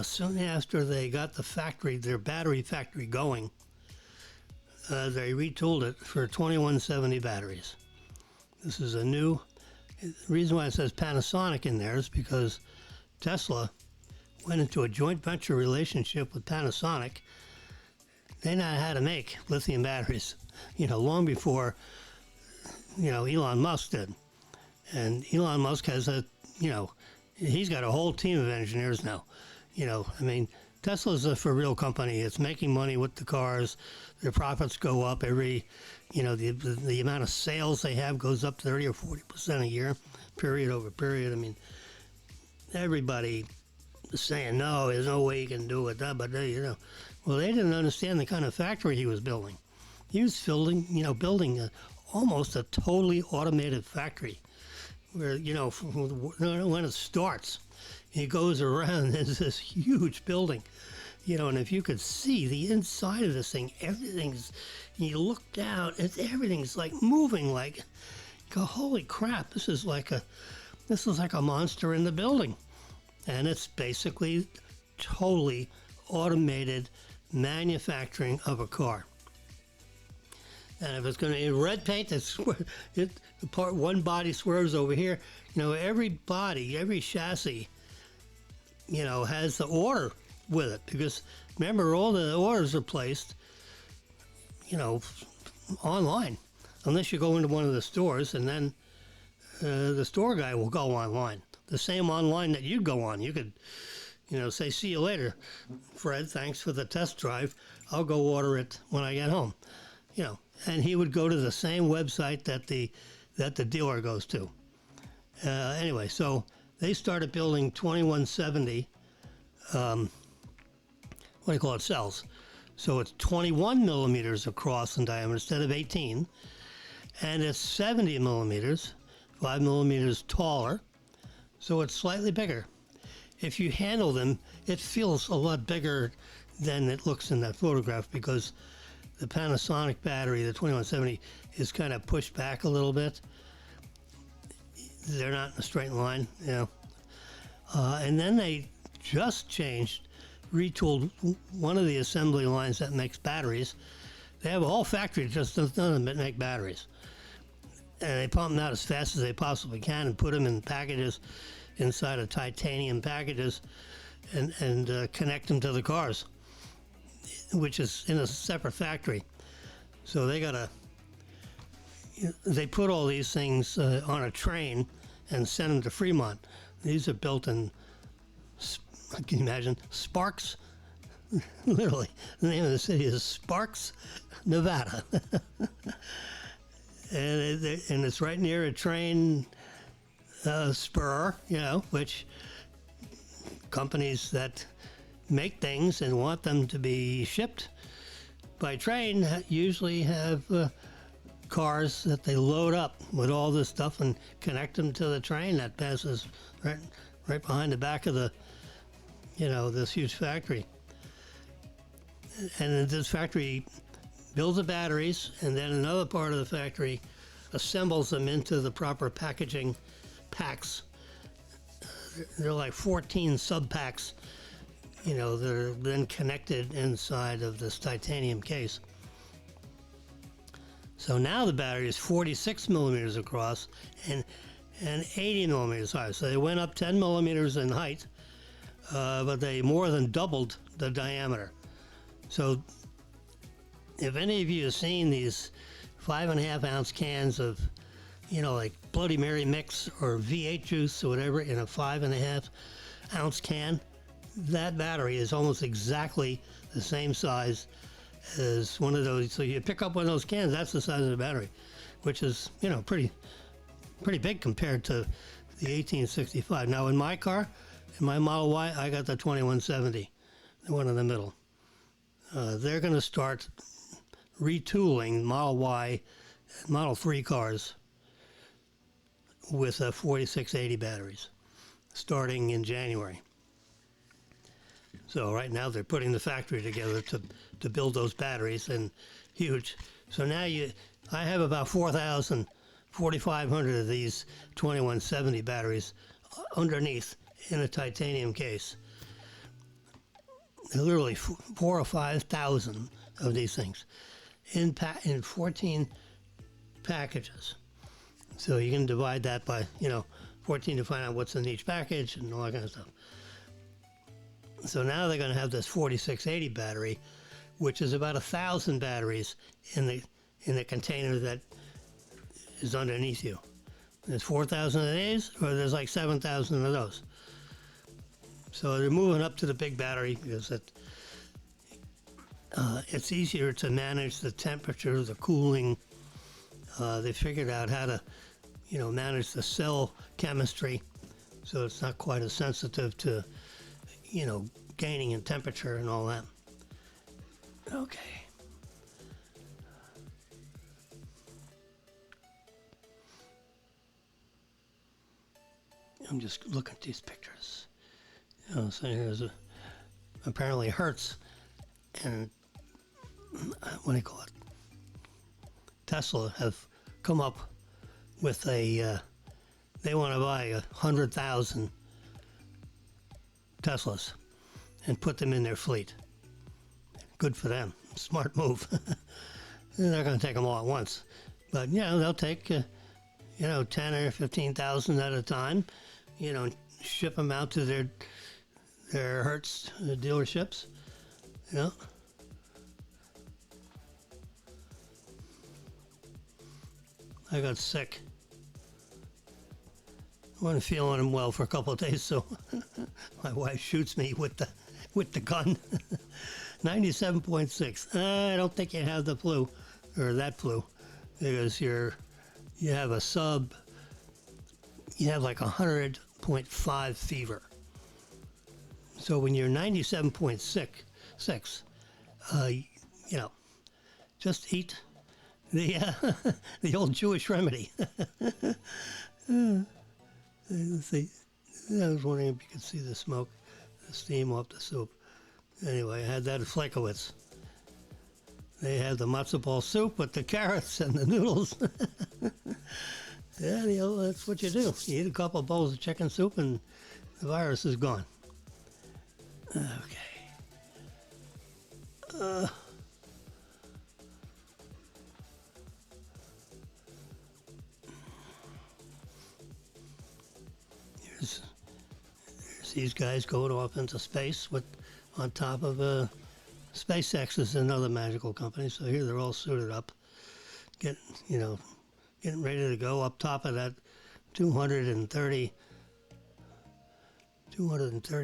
Soon after they got their battery factory going, they retooled it for 2170 batteries. This is the reason why it says Panasonic in there is because Tesla went into a joint venture relationship with Panasonic. They know how to make lithium batteries, long before, Elon Musk did. And Elon Musk has he's got a whole team of engineers now. Tesla's a for real company. It's making money with the cars. Their profits go up the amount of sales they have goes up 30 or 40% a year, period over period. Everybody saying, no, there's no way you can do it, but well, they didn't understand the kind of factory he was building. He was building almost a totally automated factory where, when it starts, it goes around, there's this huge building, and if you could see the inside of this thing, you look down, everything's like moving, like, holy crap, this is like a monster in the building. And it's basically totally automated manufacturing of a car. And if it's going to be red paint, one body swerves over here. Every body, every chassis, has the order with it. Because remember, all the orders are placed, online. Unless you go into one of the stores, and then the store guy will go online. The same online that you'd go on. You could, say, see you later, Fred, thanks for the test drive. I'll go order it when I get home. And he would go to the same website that the dealer goes to. Anyway, so they started building 2170, cells. So it's 21 millimeters across in diameter instead of 18. And it's 70 millimeters, 5 millimeters taller. So it's slightly bigger. If you handle them, it feels a lot bigger than it looks in that photograph because the Panasonic battery, the 2170, is kind of pushed back a little bit. They're not in a straight line, and then they just retooled one of the assembly lines that makes batteries. They have a whole factory that just doesn't make batteries. And they pump them out as fast as they possibly can and put them in packages inside of titanium packages and connect them to the cars, which is in a separate factory. So they put all these things on a train and send them to Fremont. These are built in, can you imagine, Sparks? Literally, the name of the city is Sparks, Nevada. And it's right near a train spur, which companies that make things and want them to be shipped by train usually have cars that they load up with all this stuff and connect them to the train that passes right behind the back of this huge factory. And this factory builds the batteries, and then another part of the factory assembles them into the proper packaging packs. They're like 14 sub-packs, that are then connected inside of this titanium case. So now the battery is 46 millimeters across and 80 millimeters high. So they went up 10 millimeters in height, but they more than doubled the diameter. So if any of you have seen these 5.5 ounce cans of, like Bloody Mary mix or V8 juice or whatever in a 5.5 ounce can, that battery is almost exactly the same size as one of those. So you pick up one of those cans, that's the size of the battery, which is, pretty big compared to the 1865. Now in my car, in my Model Y, I got the 2170, the one in the middle. They're going to start retooling Model Y and Model 3 cars with 4680 batteries starting in January. So right now they're putting the factory together to build those batteries, and huge. So now I have about 4,500 of these 2170 batteries underneath in a titanium case. Literally 4,000 or 5,000 of these things in 14 packages. So you can divide that by 14 to find out what's in each package and all that kind of stuff. So now they're going to have this 4680 battery, which is about 1,000 batteries in the container that is underneath you. There's 4,000 of these, or there's like 7,000 of those. So they're moving up to the big battery because it's easier to manage the temperature, the cooling. They figured out how to, manage the cell chemistry, so it's not quite as sensitive to, gaining in temperature and all that. Okay. I'm just looking at these pictures. So here's apparently Hertz and what do you call it? Tesla have come up with they want to buy 100,000 Teslas and put them in their fleet. Good for them. Smart move. They're not going to take them all at once. But, they'll take, 10 or 15,000 at a time, ship them out to their Hertz dealerships, I got sick. I wasn't feeling well for a couple of days, so my wife shoots me with the gun. 97.6. I don't think you have the flu, or that flu, because you have a you have like 100.5 fever. So when you're 97.6, just eat the old Jewish remedy. Let's see. I was wondering if you could see the smoke, the steam off the soup. Anyway, I had that at Flakowitz. They had the matzo ball soup with the carrots and the noodles. Yeah, that's what you do. You eat a couple of bowls of chicken soup and the virus is gone. Okay. Here's these guys going off into space on top of SpaceX is another magical company. So here they're all suited up, getting ready to go up top of that 230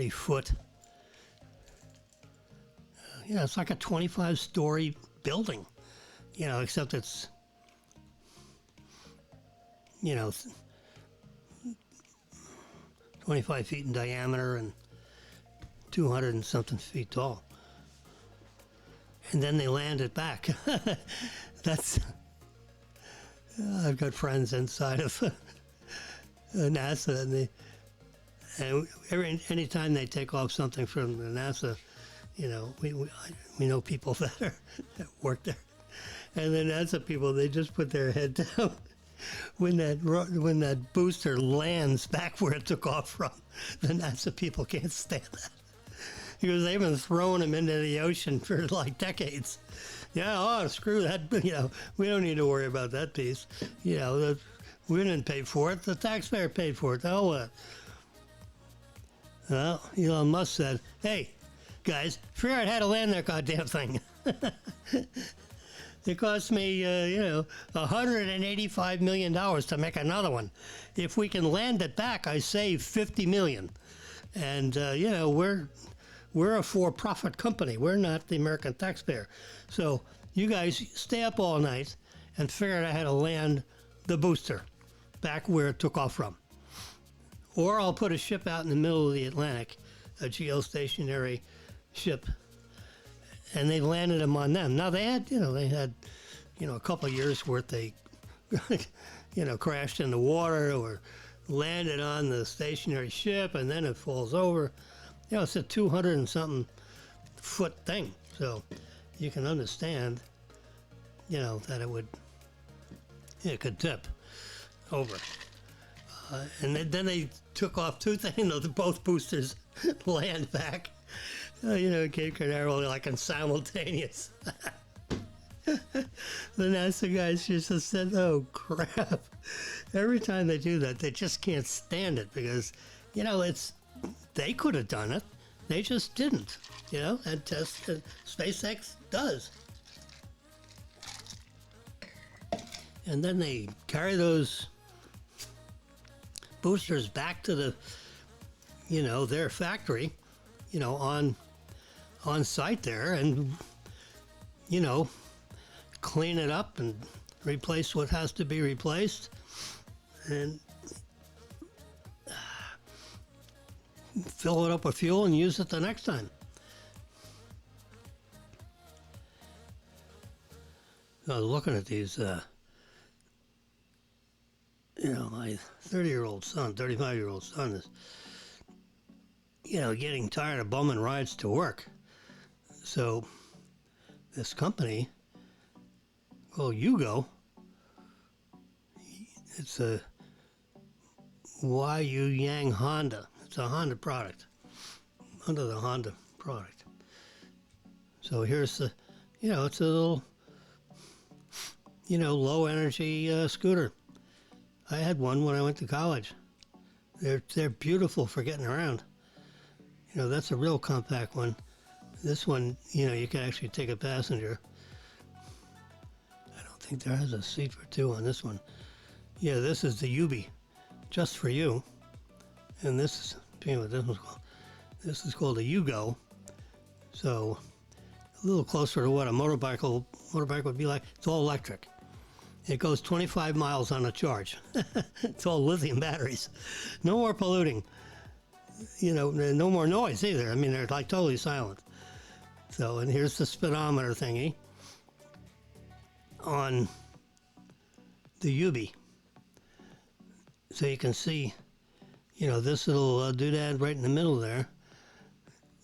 foot. It's like a 25-story building, except it's, 25 feet in diameter and 200 and something feet tall. And then they land it back. I've got friends inside of NASA, and anytime they take off something from the NASA, we know people that work there, and the NASA people, they just put their head down when that booster lands back where it took off from. The NASA people can't stand that because they've been throwing them into the ocean for like decades. Screw that. We don't need to worry about that piece. We didn't pay for it. The taxpayer paid for it. Oh, what? Well, Elon Musk said, "Hey, guys, figure out how to land that goddamn thing." It cost me, $185 million to make another one. If we can land it back, I save $50 million. And, we're a for-profit company. We're not the American taxpayer. So you guys stay up all night and figure out how to land the booster back where it took off from. Or I'll put a ship out in the middle of the Atlantic, a geostationary ship, and they landed them on them. Now they had a couple of years worth they, crashed in the water or landed on the stationary ship, and then it falls over. It's a 200 and something foot thing, so you can understand, that it could tip over. And then they took off two things. Both boosters land back. Cape Canaveral, like in simultaneous. The NASA guys just said, "Oh crap!" Every time they do that, they just can't stand it because, they could have done it, they just didn't. And SpaceX does. And then they carry those boosters back to the, their factory, on site there, and clean it up and replace what has to be replaced, and fill it up with fuel and use it the next time. I was looking at these, my 30-year-old son, 35-year-old son is, getting tired of bumming rides to work. So this company called Yugo, it's a Yu Yang Honda. It's a Honda product, under the Honda product. So here's the, it's a little, low energy scooter. I had one when I went to college. They're beautiful for getting around. That's a real compact one. This one, you can actually take a passenger. I don't think there has a seat for two on this one. Yeah, this is the Ubi, just for you. And this is, what this one's called. This is called a Yugo. So a little closer to what a motorbike would be like. It's all electric. It goes 25 miles on a charge. It's all lithium batteries. No more polluting. No more noise either. I mean, they're like totally silent. So, and here's the speedometer thingy on the Ubi. So you can see, this little doodad right in the middle there.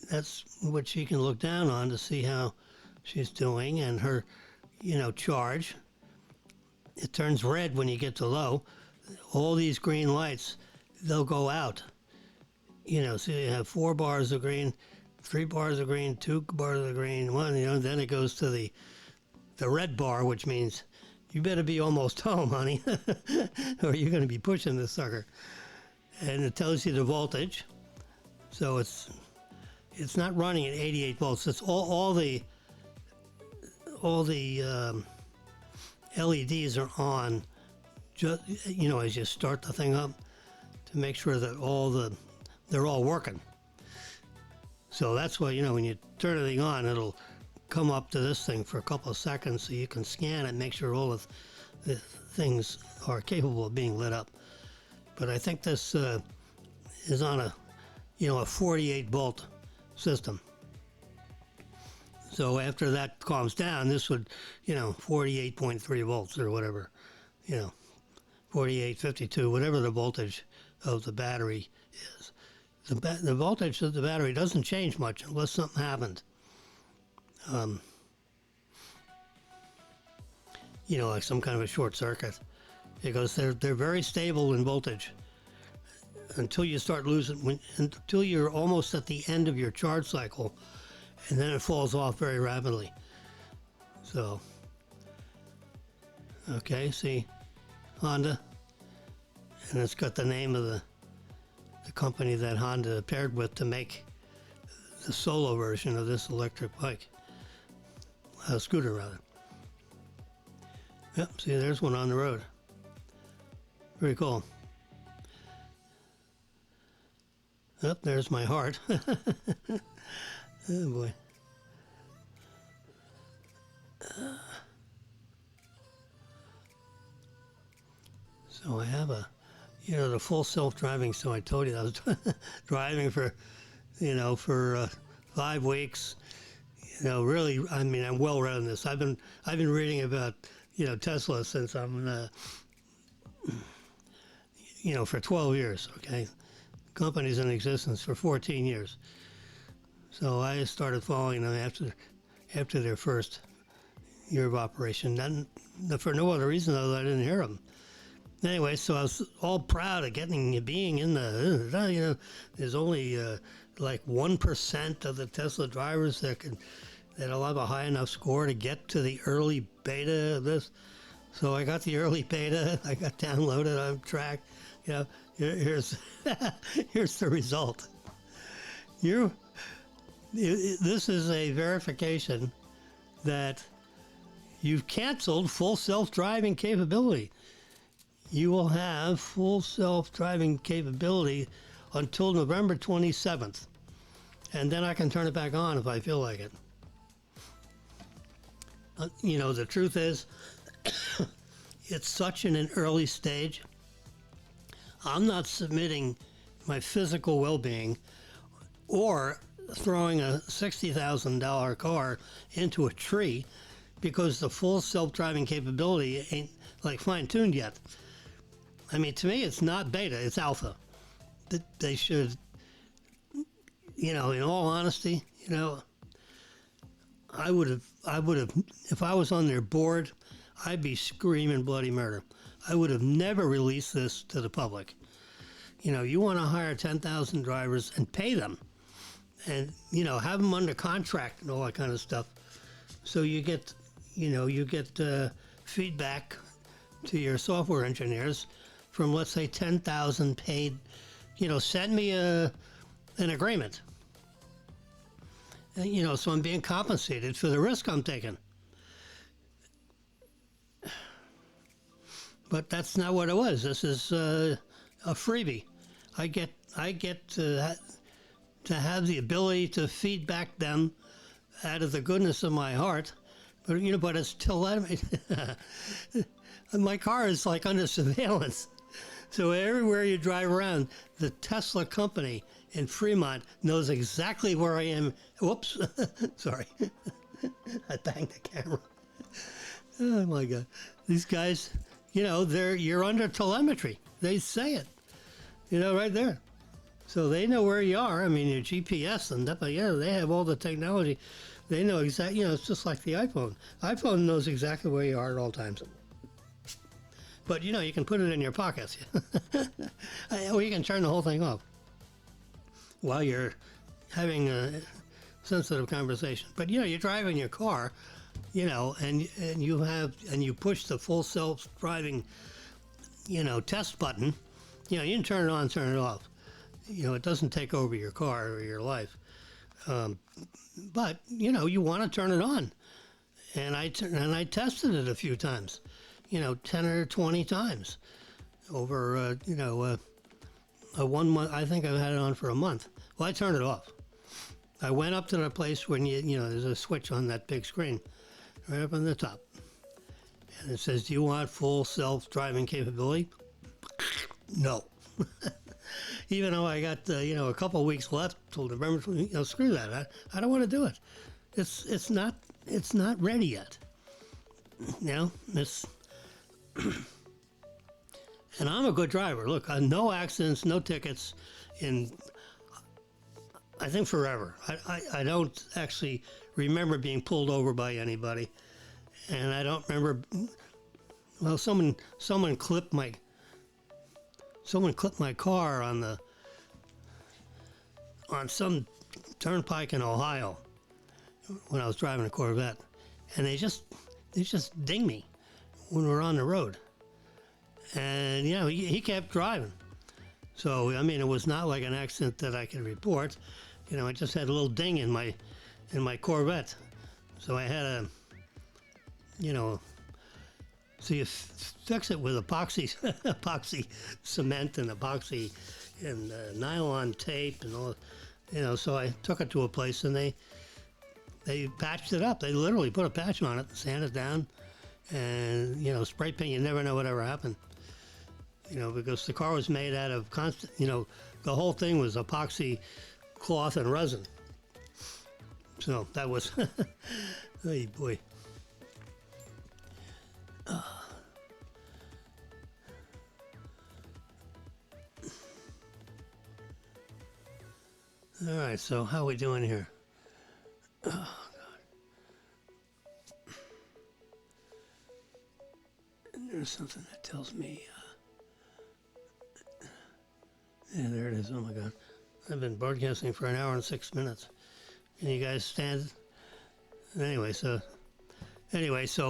That's what she can look down on to see how she's doing and her, charge. It turns red when you get to low. All these green lights, they'll go out. So you have 4 bars of green, 3 bars of green, 2 bars of green, 1, then it goes to the red bar, which means you better be almost home, honey, or you're going to be pushing this sucker. And it tells you the voltage. So it's not running at 88 volts. It's all the LEDs are on, just as you start the thing up, to make sure that they're all working. So that's why when you turn the thing on, it'll come up to this thing for a couple of seconds, so you can scan it, make sure all of the things are capable of being lit up. But I think this is on a 48 volt system. So after that calms down, this would, 48.3 volts or whatever, 48, 52, whatever the voltage of the battery is. The voltage of the battery doesn't change much unless something happened. Like some kind of a short circuit. Because they're very stable in voltage until you start losing, until you're almost at the end of your charge cycle, and then it falls off very rapidly. So, okay, see, Honda, and it's got the name of the company that Honda paired with to make the solo version of this electric bike, scooter rather. Yep, see, there's one on the road. Pretty cool. Yep, there's my heart. Oh boy. So I have the full self-driving. So I told you I was driving for 5 weeks. Really, I mean, I'm well read in this. I've been reading about Tesla since I'm for 12 years. Okay, company's in existence for 14 years. So I started following them after their first year of operation. Then, for no other reason other than I didn't hear them. Anyway, so I was all proud of being in the, there's only like 1% of the Tesla drivers that'll have a high enough score to get to the early beta of this. So I got the early beta, I got downloaded on track. Here's here's the result. This is a verification that you've canceled full self-driving capability. You will have full self-driving capability until November 27th. And then I can turn it back on if I feel like it. The truth is, it's such an early stage. I'm not submitting my physical well-being or throwing a $60,000 car into a tree because the full self-driving capability ain't like fine-tuned yet. I mean, to me, it's not beta, it's alpha. They should, in all honesty, I would have, if I was on their board, I'd be screaming bloody murder. I would have never released this to the public. You want to hire 10,000 drivers and pay them, and have them under contract and all that kind of stuff. So you get, feedback to your software engineers from, let's say, 10,000 paid. Send me an agreement. And, so I'm being compensated for the risk I'm taking. But that's not what it was. This is a freebie. I get to have the ability to feedback them out of the goodness of my heart. But but it's telemetry. My car is like under surveillance. So everywhere you drive around, the Tesla company in Fremont knows exactly where I am. Whoops, sorry, I banged the camera. Oh my God, these guys, you're under telemetry. They say it, right there. So they know where you are. I mean, your GPS and that, but they have all the technology. They know exactly. It's just like the iPhone. iPhone knows exactly where you are at all times. But you can put it in your pockets, or you can turn the whole thing off while you're having a sensitive conversation. But you're driving your car, and you push the full self-driving, test button. You can turn it on, turn it off. It doesn't take over your car or your life. But you want to turn it on, and I tested it a few times. 10 or 20 times over, a 1 month. I think I've had it on for a month. Well, I turned it off. I went up to the place when there's a switch on that big screen right up on the top. And it says, do you want full self-driving capability? No. Even though I got, a couple of weeks left till November, screw that. I don't want to do it. It's not ready yet. It's... And I'm a good driver. Look, no accidents, no tickets in, I think, forever. I don't actually remember being pulled over by anybody. And I don't remember, well, someone clipped my car on some turnpike in Ohio when I was driving a Corvette. And they just dinged me when we're on the road. And, he kept driving. So, I mean, it was not like an accident that I could report. I just had a little ding in my Corvette. So I had so you fix it with epoxy cement and epoxy and nylon tape and all, so I took it to a place and they patched it up. They literally put a patch on it, sanded it down, and, spray paint. You never know whatever happened, because the car was made out of constant, the whole thing was epoxy cloth and resin. So that was, hey boy. All right, so how are we doing here? Oh, God. And there's something that tells me, yeah, there it is. Oh, my God. I've been broadcasting for an hour and 6 minutes. Can you guys stand? Anyway, so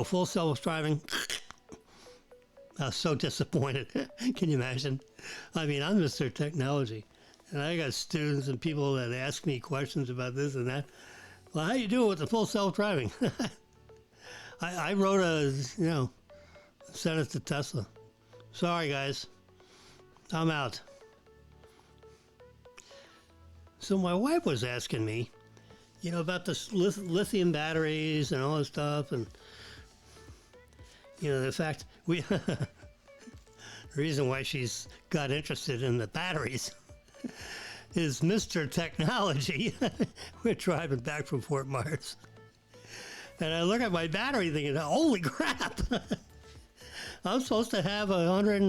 full self-driving. I was so disappointed. Can you imagine? I mean, I'm Mr. Technology. And I got students and people that ask me questions about this and that. Well, how you doing with the full self-driving? I wrote sent it to Tesla. Sorry, guys. I'm out. So my wife was asking me, about the lithium batteries and all this stuff. And, the fact the reason why she's got interested in the batteries is Mr. Technology. We're driving back from Fort Myers. And I look at my battery thinking, holy crap. I'm supposed to have 100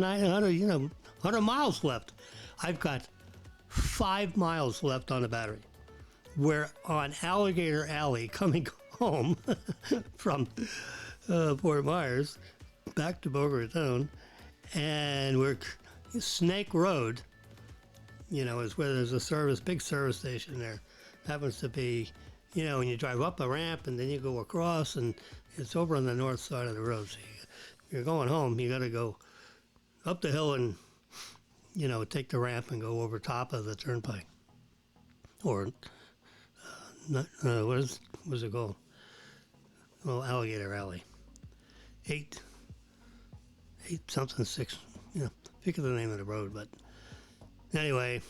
miles left. I've got 5 miles left on the battery. We're on Alligator Alley coming home from Fort Myers back to Boca Raton, and we're Snake Road, is where there's a big service station there. Happens to be, when you drive up a ramp and then you go across, and it's over on the north side of the road. So you're going home, you got to go up the hill and, take the ramp and go over top of the turnpike. Or, what's it called? Well, Alligator Alley. 8 something 6, pick the name of the road. But anyway,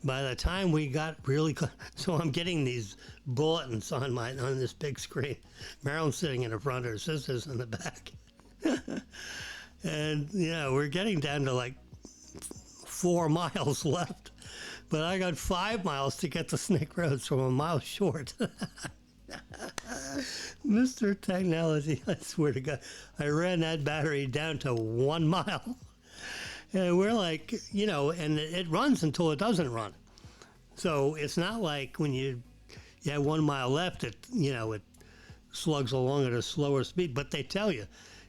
by the time we got really close, so I'm getting these bulletins on this big screen. Marilyn's sitting in the front, her sister's in the back. And we're getting down to like 4 miles left, but I got 5 miles to get to Snake Road, so I'm a mile short. Mr. Technology, I swear to God, I ran that battery down to 1 mile. And we're like, and it runs until it doesn't run. So it's not like when you have 1 mile left, it slugs along at a slower speed. But they tell you,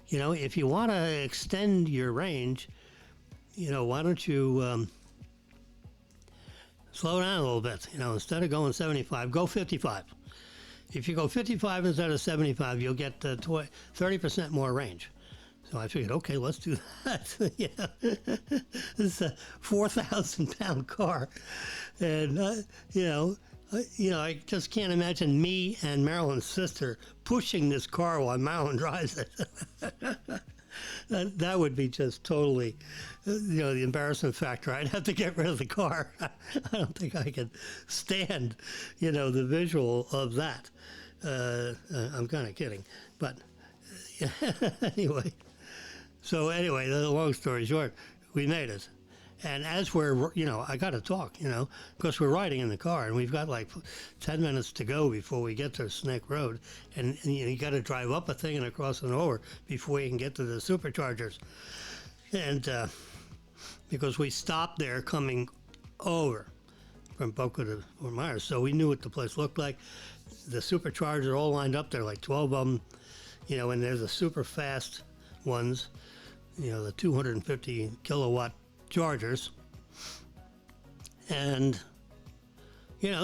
if you want to extend your range, why don't you slow down a little bit? Instead of going 75, go 55. If you go 55 instead of 75, you'll get 30% more range. So I figured, okay, let's do that. This is a 4,000-pound car, and I just can't imagine me and Marilyn's sister pushing this car while Marilyn drives it. That would be just totally, the embarrassment factor. I'd have to get rid of the car. I don't think I could stand, the visual of that. I'm kind of kidding, but anyway. So anyway, the long story short, we made it. And as we're, I got to talk, because we're riding in the car, and we've got like 10 minutes to go before we get to Snake Road. And you got to drive up a thing and across and over before you can get to the superchargers. And because we stopped there coming over from Boca to Fort Myers, so we knew what the place looked like. The superchargers are all lined up there, like 12 of them, and there's the super fast ones, the 250 kilowatt chargers. And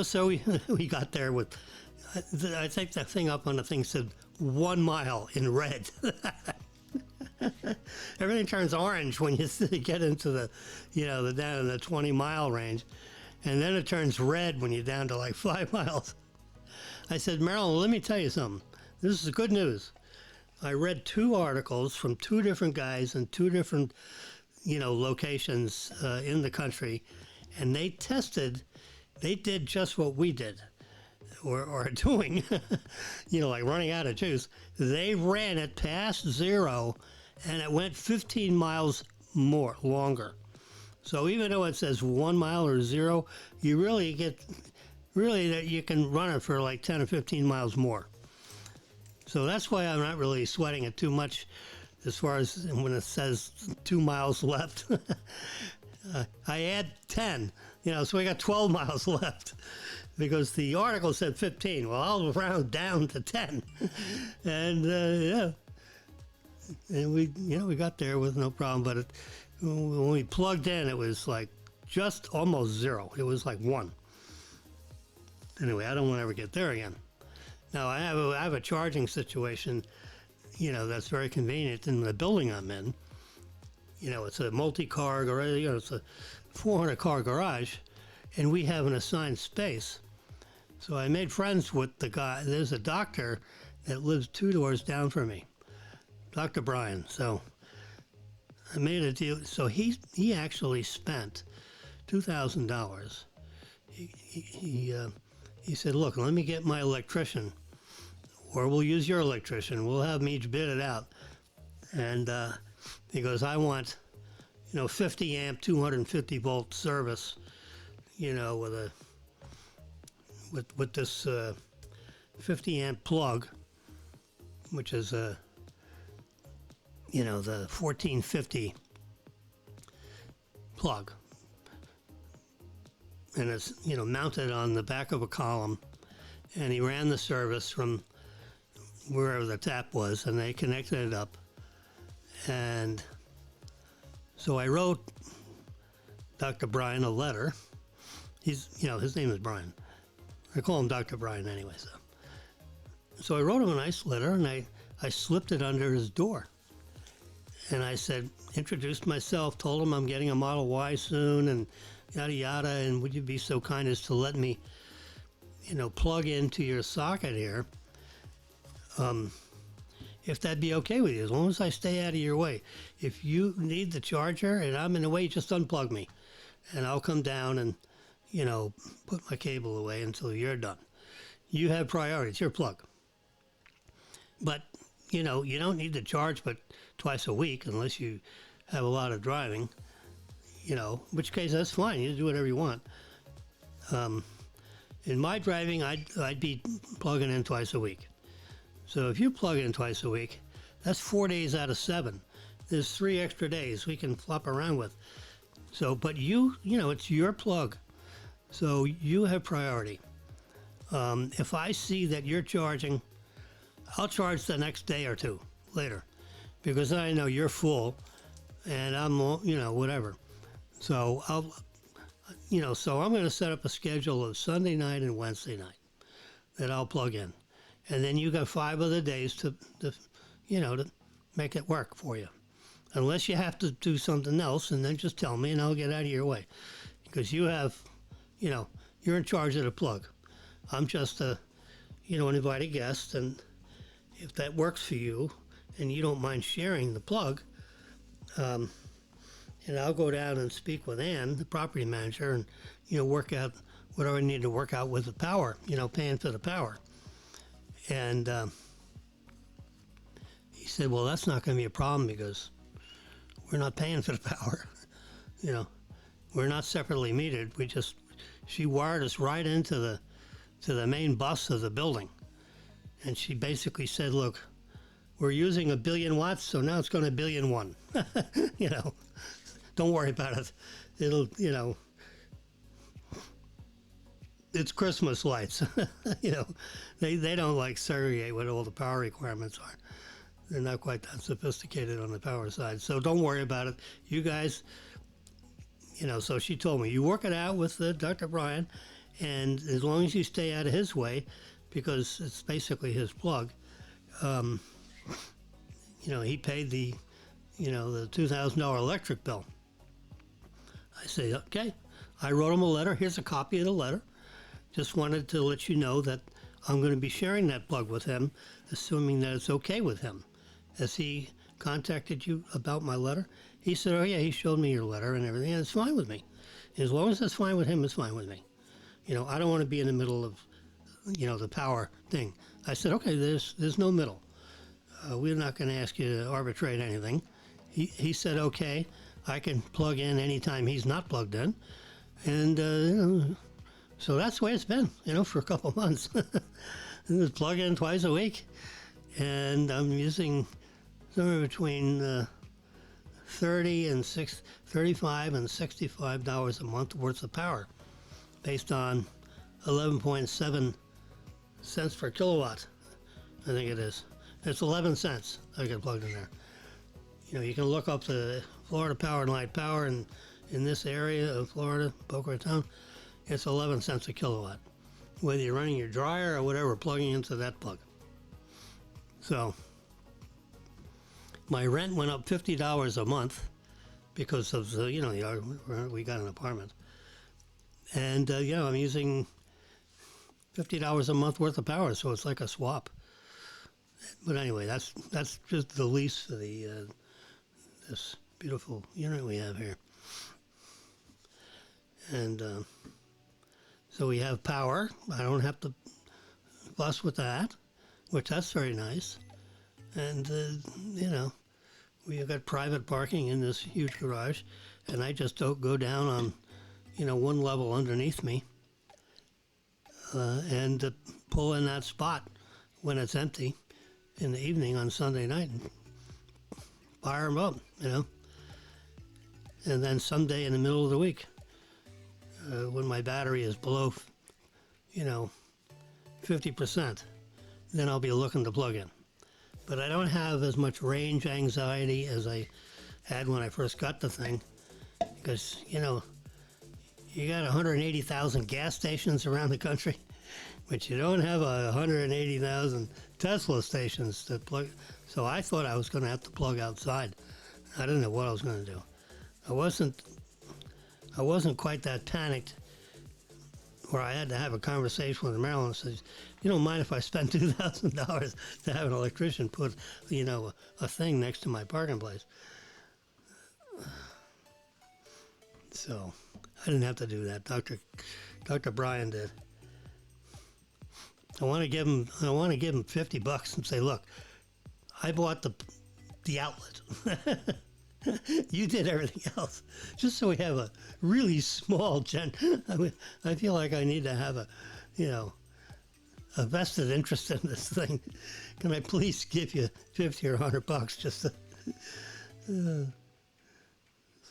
so we got there with, I think the thing up on the thing said 1 mile in red. Everything turns orange when you get into the down in the 20-mile range, and then it turns red when you're down to like 5 miles. I said, Marilyn, let me tell you something. This is good news. I read 2 articles from 2 different guys in 2 different, locations in the country, and they did just what we did, or are doing, like running out of juice. They ran it past 0, and it went 15 miles longer. So even though it says 1 mile or 0, you you can run it for like 10 or 15 miles more. So that's why I'm not really sweating it too much as far as when it says 2 miles left. I add 10, so we got 12 miles left because the article said 15. Well, I'll round down to 10. And and we got there with no problem, but when we plugged in, it was like just almost 0. It was like 1. Anyway, I don't want to ever get there again. Now, I have a charging situation, that's very convenient in the building I'm in. It's a multi-car garage, it's a 400-car garage, and we have an assigned space. So I made friends with the guy. There's a doctor that lives 2 doors down from me, Dr. Brian. So I made a deal. So he actually spent $2,000. He said, look, let me get my electrician, or we'll use your electrician. We'll have them each bid it out. And he goes, I want, 50 amp, 250 volt service you know, with this 50 amp plug, which is you know, the 1450 plug, and it's, you know, mounted on the back of a column, and he ran the service from wherever the tap was, and they connected it up. And so I wrote Dr. Brian a letter. He's, you know, his name is Brian. I call him Dr. Brian anyway. So I wrote him a nice letter, and I slipped it under his door. And I said, introduced myself, told him I'm getting a Model Y soon, and yada yada, and would you be so kind as to let me, you know, plug into your socket here, if that'd be okay with you, as long as I stay out of your way. If you need the charger and I'm in the way, just unplug me, and I'll come down and, you know, put my cable away until you're done. You have priority. It's your plug. But, you know, you don't need to charge but twice a week unless you have a lot of driving, you know, in which case that's fine. You do whatever you want. In my driving, I'd be plugging in twice a week. So if you plug in twice a week, that's 4 days out of 7. There's 3 extra days we can flop around with. So, but you know, it's your plug. So you have priority. If I see that you're charging, I'll charge the next day or two later, because I know you're full and I'm, you know, whatever. So so I'm going to set up a schedule of Sunday night and Wednesday night that I'll plug in. And then you got 5 other days to make it work for you. Unless you have to do something else, and then just tell me and I'll get out of your way. Because you have, you know, you're in charge of the plug. I'm just an invited guest, and if that works for you and you don't mind sharing the plug, and I'll go down and speak with Ann, the property manager, and, you know, work out whatever I need to work out with the power, you know, paying for the power. And he said, well, that's not going to be a problem because we're not paying for the power. You know, we're not separately metered. She wired us right into the main bus of the building. And she basically said, look, we're using 1 billion watts, so now it's going to 1,000,000,001. You know, don't worry about it. It'll, you know, it's Christmas lights. You know, they don't like segregate what all the power requirements are. They're not quite that sophisticated on the power side. So don't worry about it. You guys, you know, so she told me, you work it out with Dr. Brian, and as long as you stay out of his way, because it's basically his plug, you know, he paid the $2,000 electric bill. I say, okay. I wrote him a letter. Here's a copy of the letter. Just wanted to let you know that I'm going to be sharing that plug with him, assuming that it's okay with him. Has he contacted you about my letter? He said, oh yeah, he showed me your letter and everything, and it's fine with me. As long as it's fine with him, it's fine with me. You know, I don't want to be in the middle of, you know, the power thing. I said, okay, there's no middle. We're not going to ask you to arbitrate anything. He said, okay, I can plug in anytime he's not plugged in. And, you know, so that's the way it's been, you know, for a couple months. Just plug in twice a week. And I'm using somewhere between $35 and $65 a month worth of power, based on 11.7 cents per kilowatt, I think it is. It's 11 cents I get plugged in there. You know, you can look up the Florida Power and Light Power, and in this area of Florida, Boca Raton, it's 11 cents a kilowatt. Whether you're running your dryer or whatever, plugging into that plug. So my rent went up $50 a month because of the, you know, we got an apartment. And, you know, I'm using $50 a month worth of power, so it's like a swap. But anyway, that's just the lease for the this beautiful unit we have here. And so we have power. I don't have to fuss with that, which that's very nice. And, you know, we've got private parking in this huge garage, and I just don't go down on one level underneath me, and pull in that spot when it's empty in the evening on Sunday night and fire them up, And then someday in the middle of the week, when my battery is below, 50%, then I'll be looking to plug in. But I don't have as much range anxiety as I had when I first got the thing, because, you got 180,000 gas stations around the country, but you don't have 180,000 Tesla stations to plug. So I thought I was going to have to plug outside. I didn't know what I was going to do. I wasn't quite that panicked where I had to have a conversation with Marilyn and says, you don't mind if I spend $2,000 to have an electrician put, a thing next to my parking place. So I didn't have to do that. Dr. Brian did. I want to give him $50 and say, look, I bought the outlet. You did everything else. Just so we have a really small I feel like I need to have a vested interest in this thing. Can I please give you $50 or $100 just to,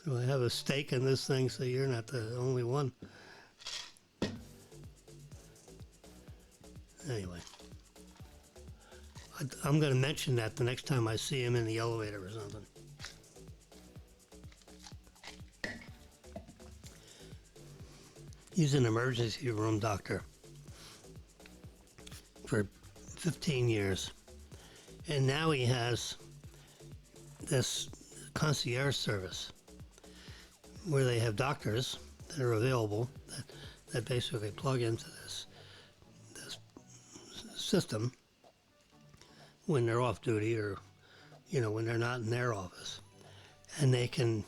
so I have a stake in this thing so you're not the only one. Anyway, I'm going to mention that the next time I see him in the elevator or something. He's an emergency room doctor for 15 years. And now he has this concierge service where they have doctors that are available that basically plug into this system when they're off duty or, when they're not in their office. And they can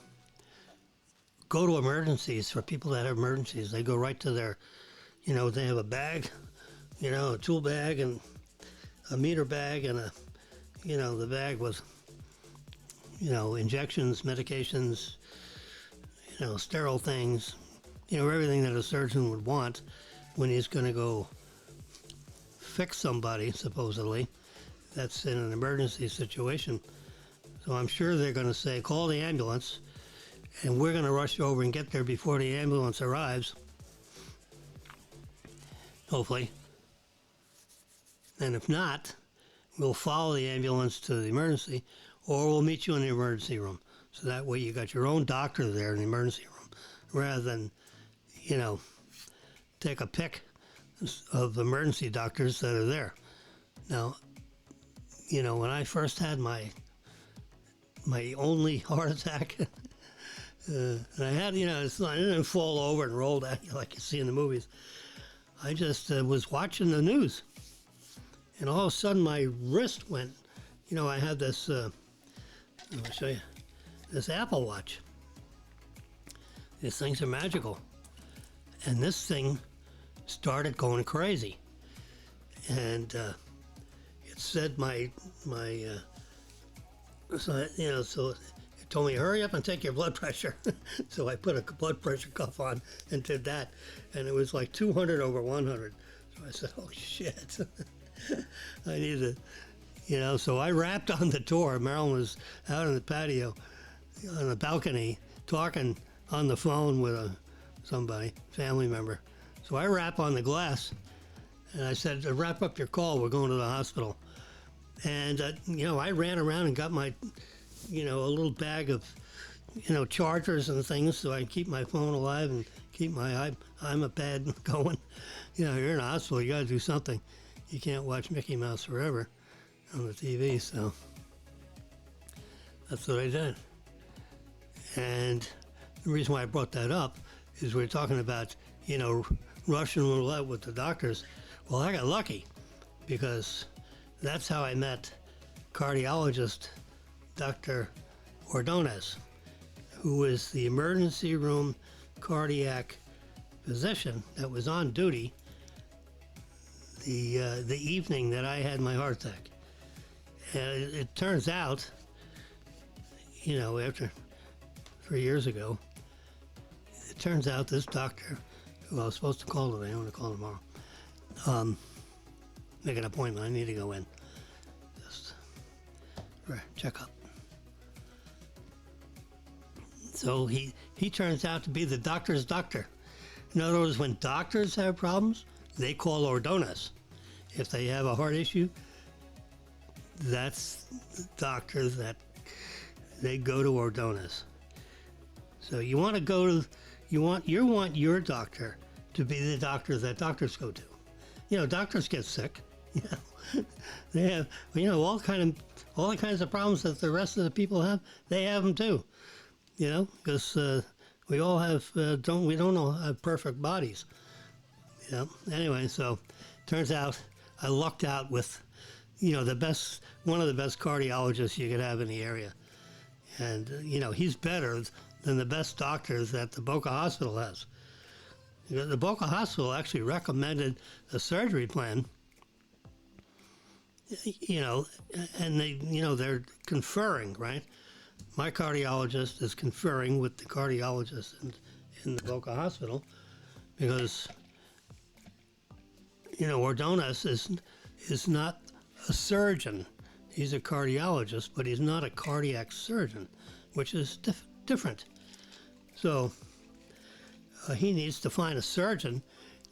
go to emergencies for people that have emergencies. They go right to their, they have a bag, a tool bag and a meter bag and the bag with, injections, medications, sterile things, everything that a surgeon would want when he's going to go fix somebody, supposedly, that's in an emergency situation. So I'm sure they're going to say, call the ambulance, and we're going to rush over and get there before the ambulance arrives, hopefully. And if not, we'll follow the ambulance to the emergency, or we'll meet you in the emergency room. So that way you got your own doctor there in the emergency room, rather than, take a pick of emergency doctors that are there. Now, when I first had my only heart attack, and I had, I didn't fall over and roll down like you see in the movies. I just was watching the news, and all of a sudden my wrist went, I had this, I'll show you, this Apple Watch. These things are magical. And this thing started going crazy. And it said so it told me, hurry up and take your blood pressure. So I put a blood pressure cuff on and did that. And it was like 200 over 100. So I said, oh shit. I need to, so I rapped on the door. Marilyn was out on the patio, on the balcony, talking on the phone with somebody, family member. So I rap on the glass, and I said, wrap up your call, we're going to the hospital. And, I ran around and got my, a little bag of, chargers and things so I can keep my phone alive and keep my iPad going. You're in a hospital, you got to do something. You can't watch Mickey Mouse forever on the TV, so that's what I did. And the reason why I brought that up is we're talking about, Russian roulette with the doctors. Well, I got lucky because that's how I met cardiologist Dr. Ordonez, who was the emergency room cardiac physician that was on duty the evening that I had my heart attack. And it turns out, after 3 years ago, it turns out this doctor, who I was supposed to call today, I'm going to call tomorrow, make an appointment. I need to go in. Just check up. So he turns out to be the doctor's doctor. In other words, when doctors have problems, they call Ordonez. If they have a heart issue, that's the doctor that they go to Ordonez. So you want to go to, you want your doctor to be the doctor that doctors go to. You know, doctors get sick. You know, they have, you know, all the kinds of problems that the rest of the people have. They have them too. You know, because we all have we don't all have perfect bodies. You know. Anyway, so turns out I lucked out with, you know, one of the best cardiologists you could have in the area, and you know, he's better than the best doctors that the Boca Hospital has. You know, the Boca Hospital actually recommended a surgery plan. You know, and they, you know, they're conferring, right? My cardiologist is conferring with the cardiologist in the Boca Hospital because, you know, Ordonez is not a surgeon. He's a cardiologist, but he's not a cardiac surgeon, which is different. So he needs to find a surgeon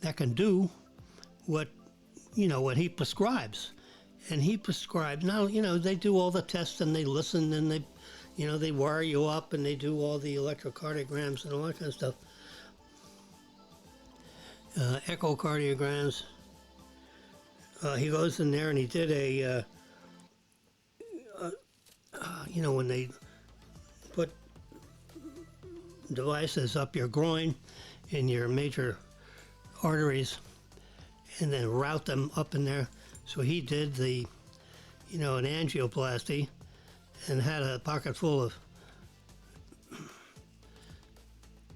that can do what he prescribes. And he prescribed, now, you know, they do all the tests and they listen and they, you know, they wire you up and they do all the electrocardiograms and all that kind of stuff. Echocardiograms. He goes in there and he did you know, when they put devices up your groin in your major arteries and then route them up in there. So he did an angioplasty and had a pocket full of,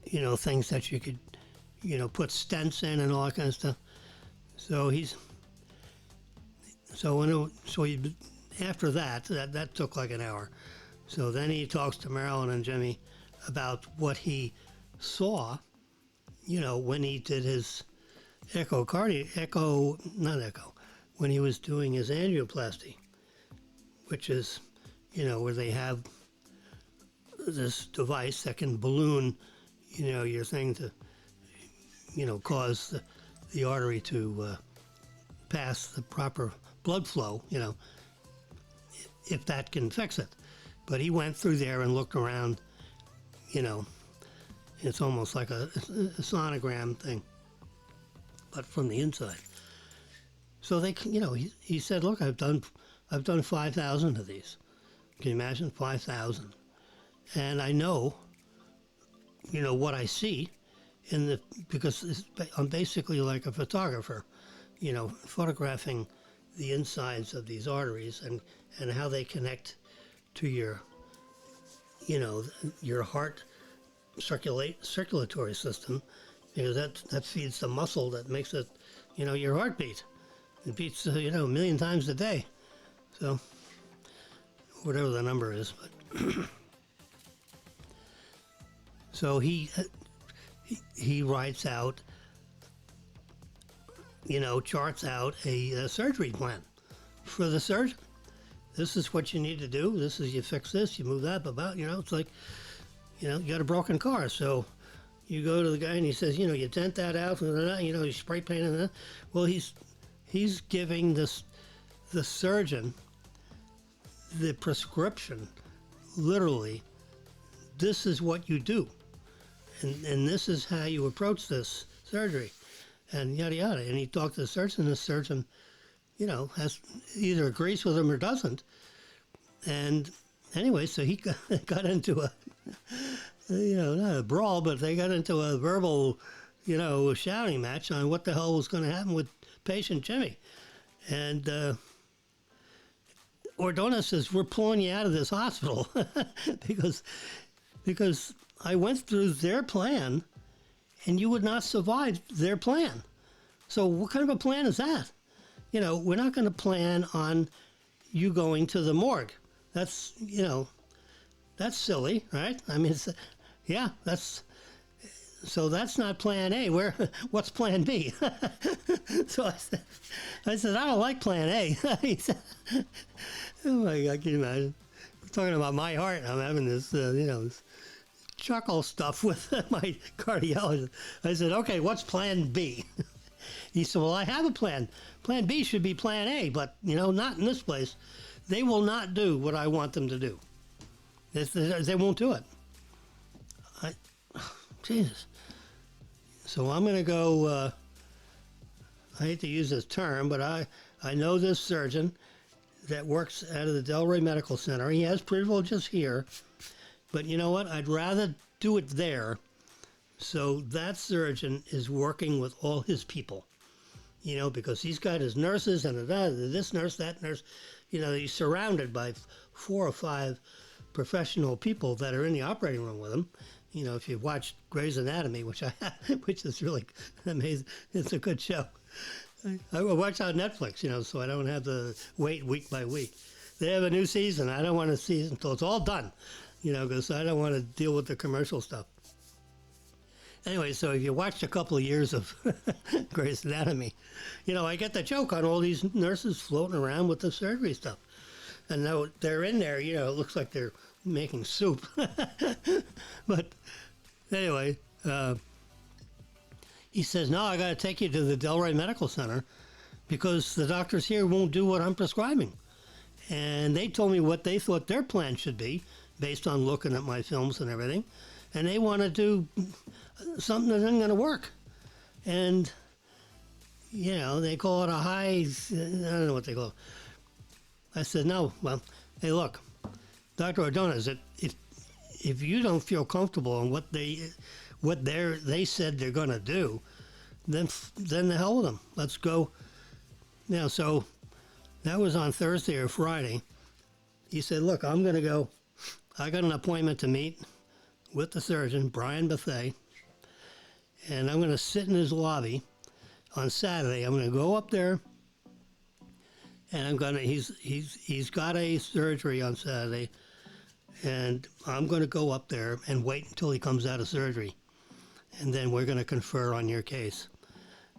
you know, things that you could, you know, put stents in and all that kind of stuff. So after that took like an hour. So then he talks to Marilyn and Jimmy about what he saw, you know, when he did his when he was doing his angioplasty, which is, you know, where they have this device that can balloon, you know, your thing to, you know, cause the artery to pass the proper blood flow, you know, if that can fix it. But he went through there and looked around, you know, it's almost like a sonogram thing, but from the inside. So they, you know, he said, look, I've done 5,000 of these. Can you imagine 5,000? And I know, you know, what I see because I'm basically like a photographer, you know, photographing the insides of these arteries and how they connect to your, you know, your heart circulatory system, because that feeds the muscle that makes it, you know, your heart beat. It beats, you know, 1 million times a day. So, whatever the number is. But so he writes out, you know, charts out a surgery plan for the surgeon. This is what you need to do. This is, you fix this, you move that about, you know, it's like, you know, you got a broken car. So you go to the guy and he says, you know, you dent that out, you know, you spray paint that. Well, he's giving the surgeon the prescription, literally, this is what you do, and this is how you approach this surgery, and yada yada. And he talked to the surgeon, you know, has either agrees with him or doesn't. And anyway, so he got into a, you know, not a brawl, but they got into a verbal, you know, shouting match on what the hell was going to happen with patient Jimmy. And Ordonez says, we're pulling you out of this hospital because I went through their plan and you would not survive their plan. So what kind of a plan is that? You know, we're not going to plan on you going to the morgue. That's, you know, that's silly, right? I mean, yeah, that's So that's not plan A. What's plan B? So I said, I don't like plan A. He said, oh my God, can you imagine? We're talking about my heart. I'm having this, this chuckle stuff with my cardiologist. I said, okay, what's plan B? He said, well, I have a plan. Plan B should be plan A, but, not in this place. They will not do what I want them to do. They won't do it. Jesus. So I'm going to go, I hate to use this term, but I know this surgeon that works out of the Delray Medical Center. He has privileges here, but you know what? I'd rather do it there. So that surgeon is working with all his people, because he's got his nurses and this nurse, that nurse. He's surrounded by 4 or 5 professional people that are in the operating room with him. If you've watched Grey's Anatomy, which I have, which is really amazing, it's a good show. I watch on Netflix, so I don't have to wait week by week. They have a new season. I don't want to see it until it's all done, because I don't want to deal with the commercial stuff. Anyway, so if you watched a couple of years of Grey's Anatomy, I get the joke on all these nurses floating around with the surgery stuff. And now they're in there, it looks like they're making soup. But anyway, he says, no, I got to take you to the Delray Medical Center because the doctors here won't do what I'm prescribing. And they told me what they thought their plan should be based on looking at my films and everything. And they want to do something that isn't going to work. And, they call it a high, I don't know what they call it. I said, no, well, hey, look, Dr. Ordonez, if you don't feel comfortable in what they said they're going to do, then the hell with them. Let's go. So that was on Thursday or Friday. He said, look, I'm going to go. I got an appointment to meet with the surgeon, Brian Bethay, and I'm going to sit in his lobby on Saturday. I'm going to go up there, and he's got a surgery on Saturday, and I'm going to go up there and wait until he comes out of surgery, and then we're going to confer on your case.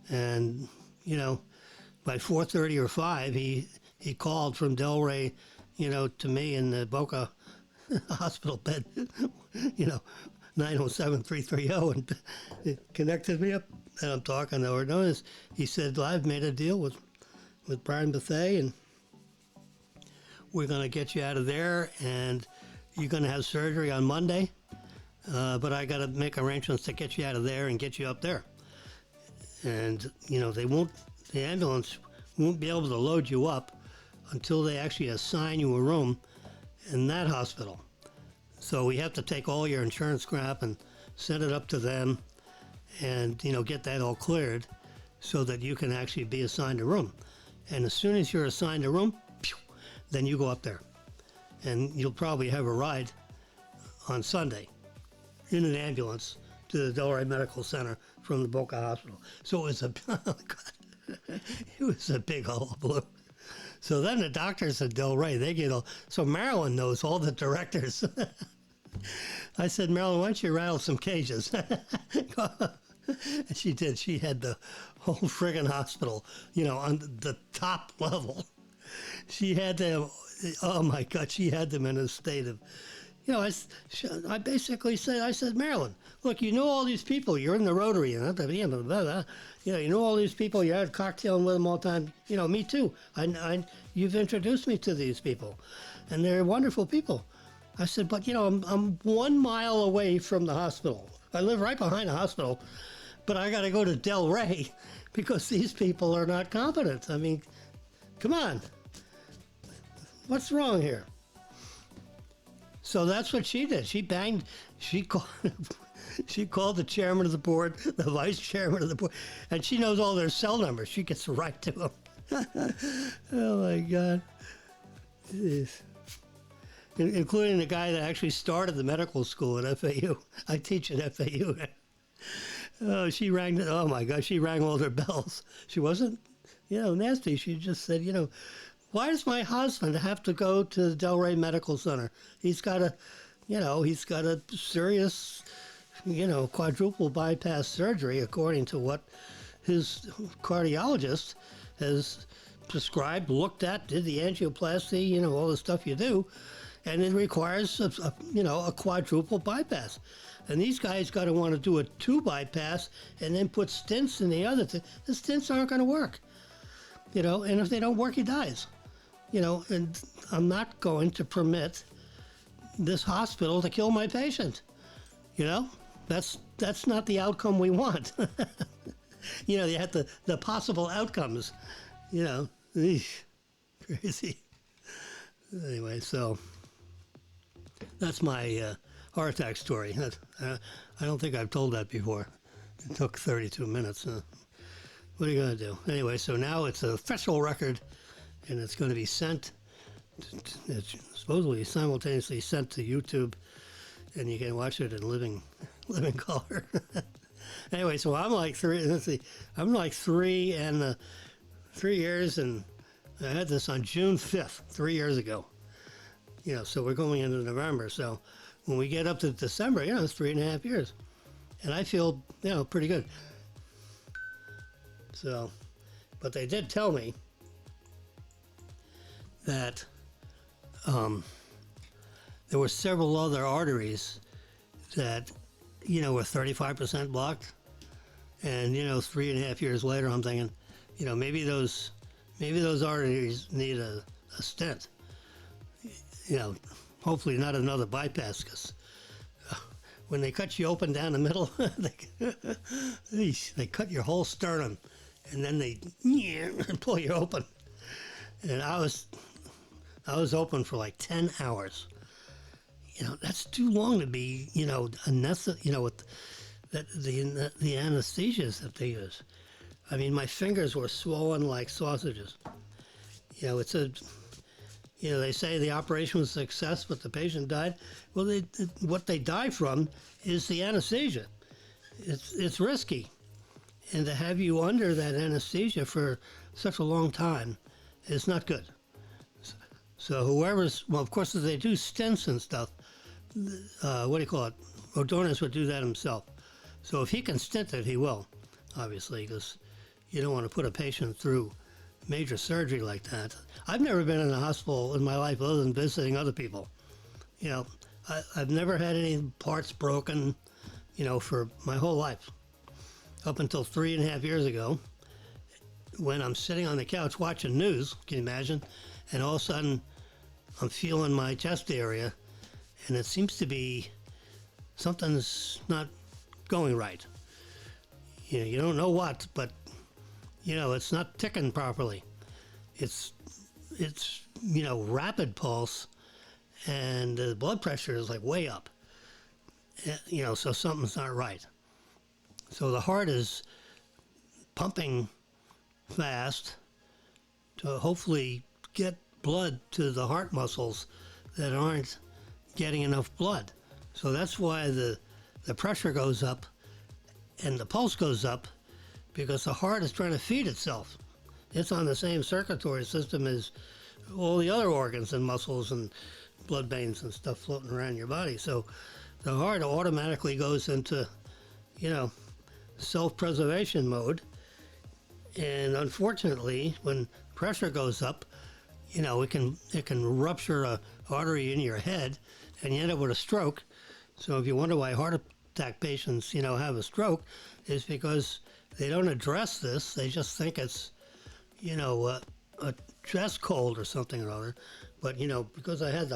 And by 4:30 or 5, he called from Delray, to me in the Boca hospital bed, 907-330, and it connected me up, and I'm talking to Ordonez. He said, I've made a deal with Brian Bethay, and we're going to get you out of there, and you're going to have surgery on Monday, but I got to make arrangements to get you out of there and get you up there. And, the ambulance won't be able to load you up until they actually assign you a room in that hospital. So we have to take all your insurance crap and send it up to them and, get that all cleared so that you can actually be assigned a room. And as soon as you're assigned a room, then you go up there. And you'll probably have a ride on Sunday in an ambulance to the Delray Medical Center from the Boca Hospital. So it was a big hullabaloo. So then the doctors at Delray, so Marilyn knows all the directors. I said, Marilyn, why don't you rattle some cages? And she did. She had the whole friggin' hospital, on the top level. She had them, oh my God, she had them in a state of, I basically said, Marilyn, look, all these people, you're in the Rotary, you know all these people, you're out cocktailing with them all the time, me too. You've introduced me to these people, and they're wonderful people. I said, but I'm 1 mile away from the hospital. I live right behind the hospital, but I got to go to Delray because these people are not competent. I mean, come on. What's wrong here? So that's what she did. She called the chairman of the board, the vice chairman of the board, and she knows all their cell numbers. She gets right to them. Oh my God. Jeez. Including the guy that actually started the medical school at FAU. I teach at FAU. Oh, she rang all their bells. She wasn't, nasty. She just said, why does my husband have to go to the Delray Medical Center? He's got a serious, quadruple bypass surgery according to what his cardiologist has prescribed, looked at, did the angioplasty, all the stuff you do, and it requires a quadruple bypass. And these guys got to want to do a 2 bypass and then put stents in the other. The stents aren't going to work, and if they don't work, he dies. And I'm not going to permit this hospital to kill my patient. That's not the outcome we want. You have the possible outcomes. Eesh, crazy. Anyway, so that's my heart attack story. I don't think I've told that before. It took 32 minutes. What are you going to do? Anyway, so now it's an official record, and it's going to be sent. It's supposedly simultaneously sent to YouTube, and you can watch it in living color. Anyway, so I'm like 3. Let's see, I'm like 3 and 3 years, and I had this on June 5th, 3 years ago. So we're going into November. So when we get up to December, it's 3.5 years, and I feel pretty good. So, but they did tell me that there were several other arteries that were 35% blocked, and 3.5 years later, I'm thinking, maybe those arteries need a stent. Hopefully not another bypass, because when they cut you open down the middle, they cut your whole sternum, and then they pull you open. And I was open for like 10 hours. That's too long to be, with the anesthesias that they use. I mean, my fingers were swollen like sausages. They say the operation was a success, but the patient died. Well, what they die from is the anesthesia. It's risky. And to have you under that anesthesia for such a long time is not good. So of course, if they do stents and stuff, Rodornes would do that himself. So if he can stent it, he will, obviously, because you don't want to put a patient through major surgery like that. I've never been in a hospital in my life other than visiting other people. I've never had any parts broken, for my whole life. Up until 3.5 years ago, when I'm sitting on the couch watching news, can you imagine? And all of a sudden, I'm feeling my chest area, and it seems to be something's not going right. You don't know what, but it's not ticking properly. It's rapid pulse, and the blood pressure is like way up. So something's not right. So the heart is pumping fast to hopefully get blood to the heart muscles that aren't getting enough blood. So that's why the pressure goes up and the pulse goes up, because the heart is trying to feed itself. It's on the same circulatory system as all the other organs and muscles and blood veins and stuff floating around your body. So the heart automatically goes into, self-preservation mode. And unfortunately, when pressure goes up, it can rupture a artery in your head, and you end up with a stroke. So if you wonder why heart attack patients, have a stroke, is because they don't address this. They just think it's, a chest cold or something or other. But, because I had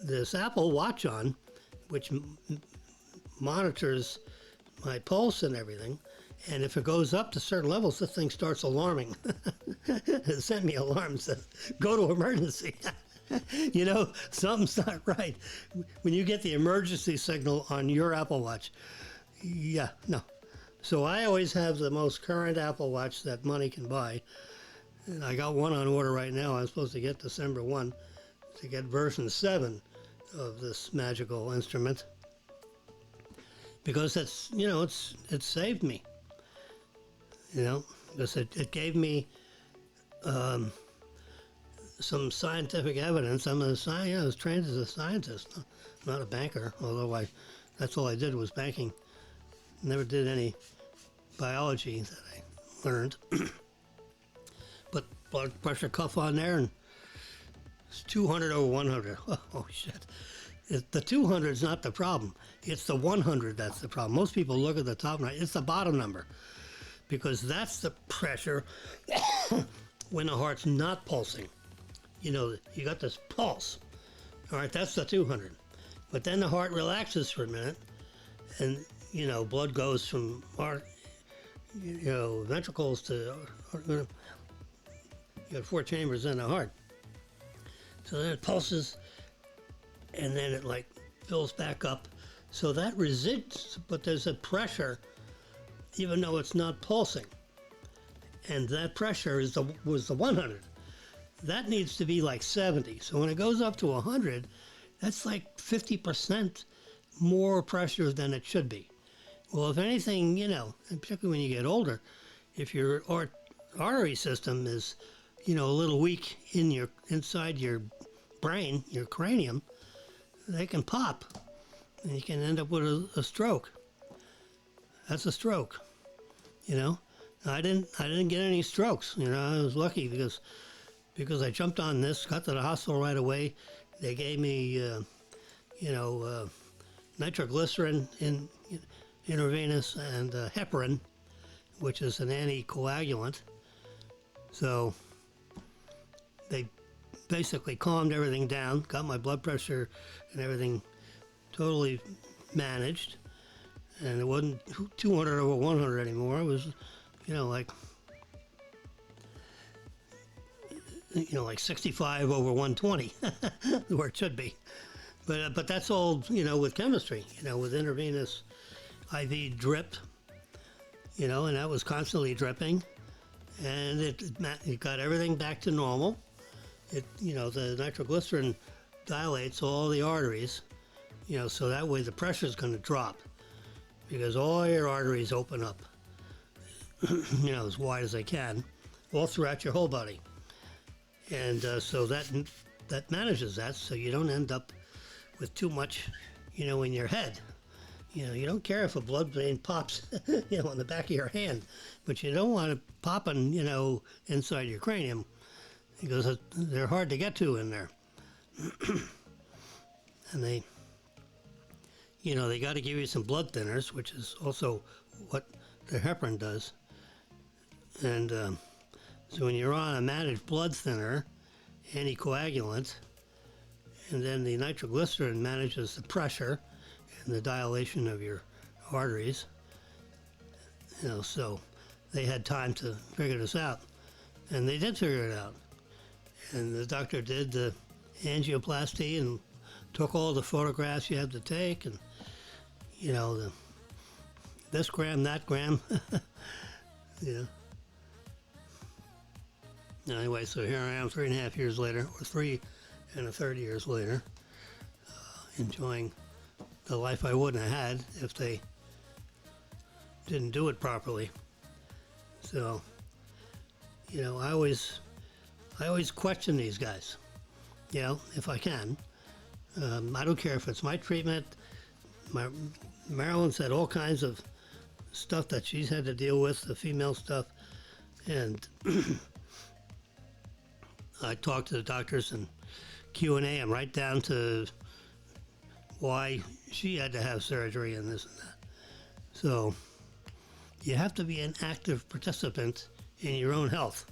this Apple Watch on, which monitors my pulse and everything, and if it goes up to certain levels, this thing starts alarming. It sent me alarms, says, go to emergency. Something's not right. When you get the emergency signal on your Apple Watch, no. So I always have the most current Apple Watch that money can buy. And I got one on order right now. I'm supposed to get December 1 to get version 7 of this magical instrument. Because it's it saved me. Because it gave me some scientific evidence. I was trained as a scientist, not a banker, although That's all I did was banking. Never did any biology that I learned. But blood pressure cuff on there, and it's 200 over 100. Oh shit. The 200 is not the problem. It's the 100 that's the problem. Most people look at the top right. It's the bottom number, because that's the pressure when the heart's not pulsing. You know, you got this pulse. All right, that's the 200. But then the heart relaxes for a minute, and, you know, blood goes from heart, you know, ventricles to, you got 4 chambers in the heart. So then it pulses, and then it like fills back up. So that resists, but there's a pressure, even though it's not pulsing. And that pressure was the 100. That needs to be like 70. So when it goes up to 100, that's like 50% more pressure than it should be. Well, if anything, you know, and particularly when you get older, if your artery system is, you know, a little weak inside your brain, your cranium, they can pop, and you can end up with a stroke. That's a stroke, you know. I didn't get any strokes. You know, I was lucky because I jumped on this, got to the hospital right away. They gave me, nitroglycerin intravenous and heparin, which is an anticoagulant. So they basically calmed everything down, got my blood pressure and everything totally managed, and it wasn't 200 over 100 anymore. It was, you know, like 65 over 120, where it should be. But that's all, you know, with chemistry, you know, with intravenous IV drip, you know, and that was constantly dripping, and it got everything back to normal. It, you know, the nitroglycerin dilates all the arteries, you know, so that way the pressure is going to drop, because all your arteries open up, you know, as wide as they can, all throughout your whole body. And so that manages that, so you don't end up with too much, you know, in your head. You know, you don't care if a blood vein pops, you know, on the back of your hand, but you don't want it popping, you know, inside your cranium, because they're hard to get to in there. And they, you know, they got to give you some blood thinners, which is also what the heparin does. And so when you're on a managed blood thinner, anticoagulant, and then the nitroglycerin manages the pressure and the dilation of your arteries, you know, so they had time to figure this out. And they did figure it out. And the doctor did the angioplasty and took all the photographs you had to take, and, you know, this gram, that gram, you know. Anyway, so here I am 3.5 years later, or 3 1/3 years later, enjoying the life I wouldn't have had if they didn't do it properly. So, you know, I always question these guys, you know, if I can. I don't care if it's my treatment. Marilyn's had all kinds of stuff that she's had to deal with, the female stuff, and I talk to the doctors and Q&A them right down to why she had to have surgery and this and that. So you have to be an active participant in your own health.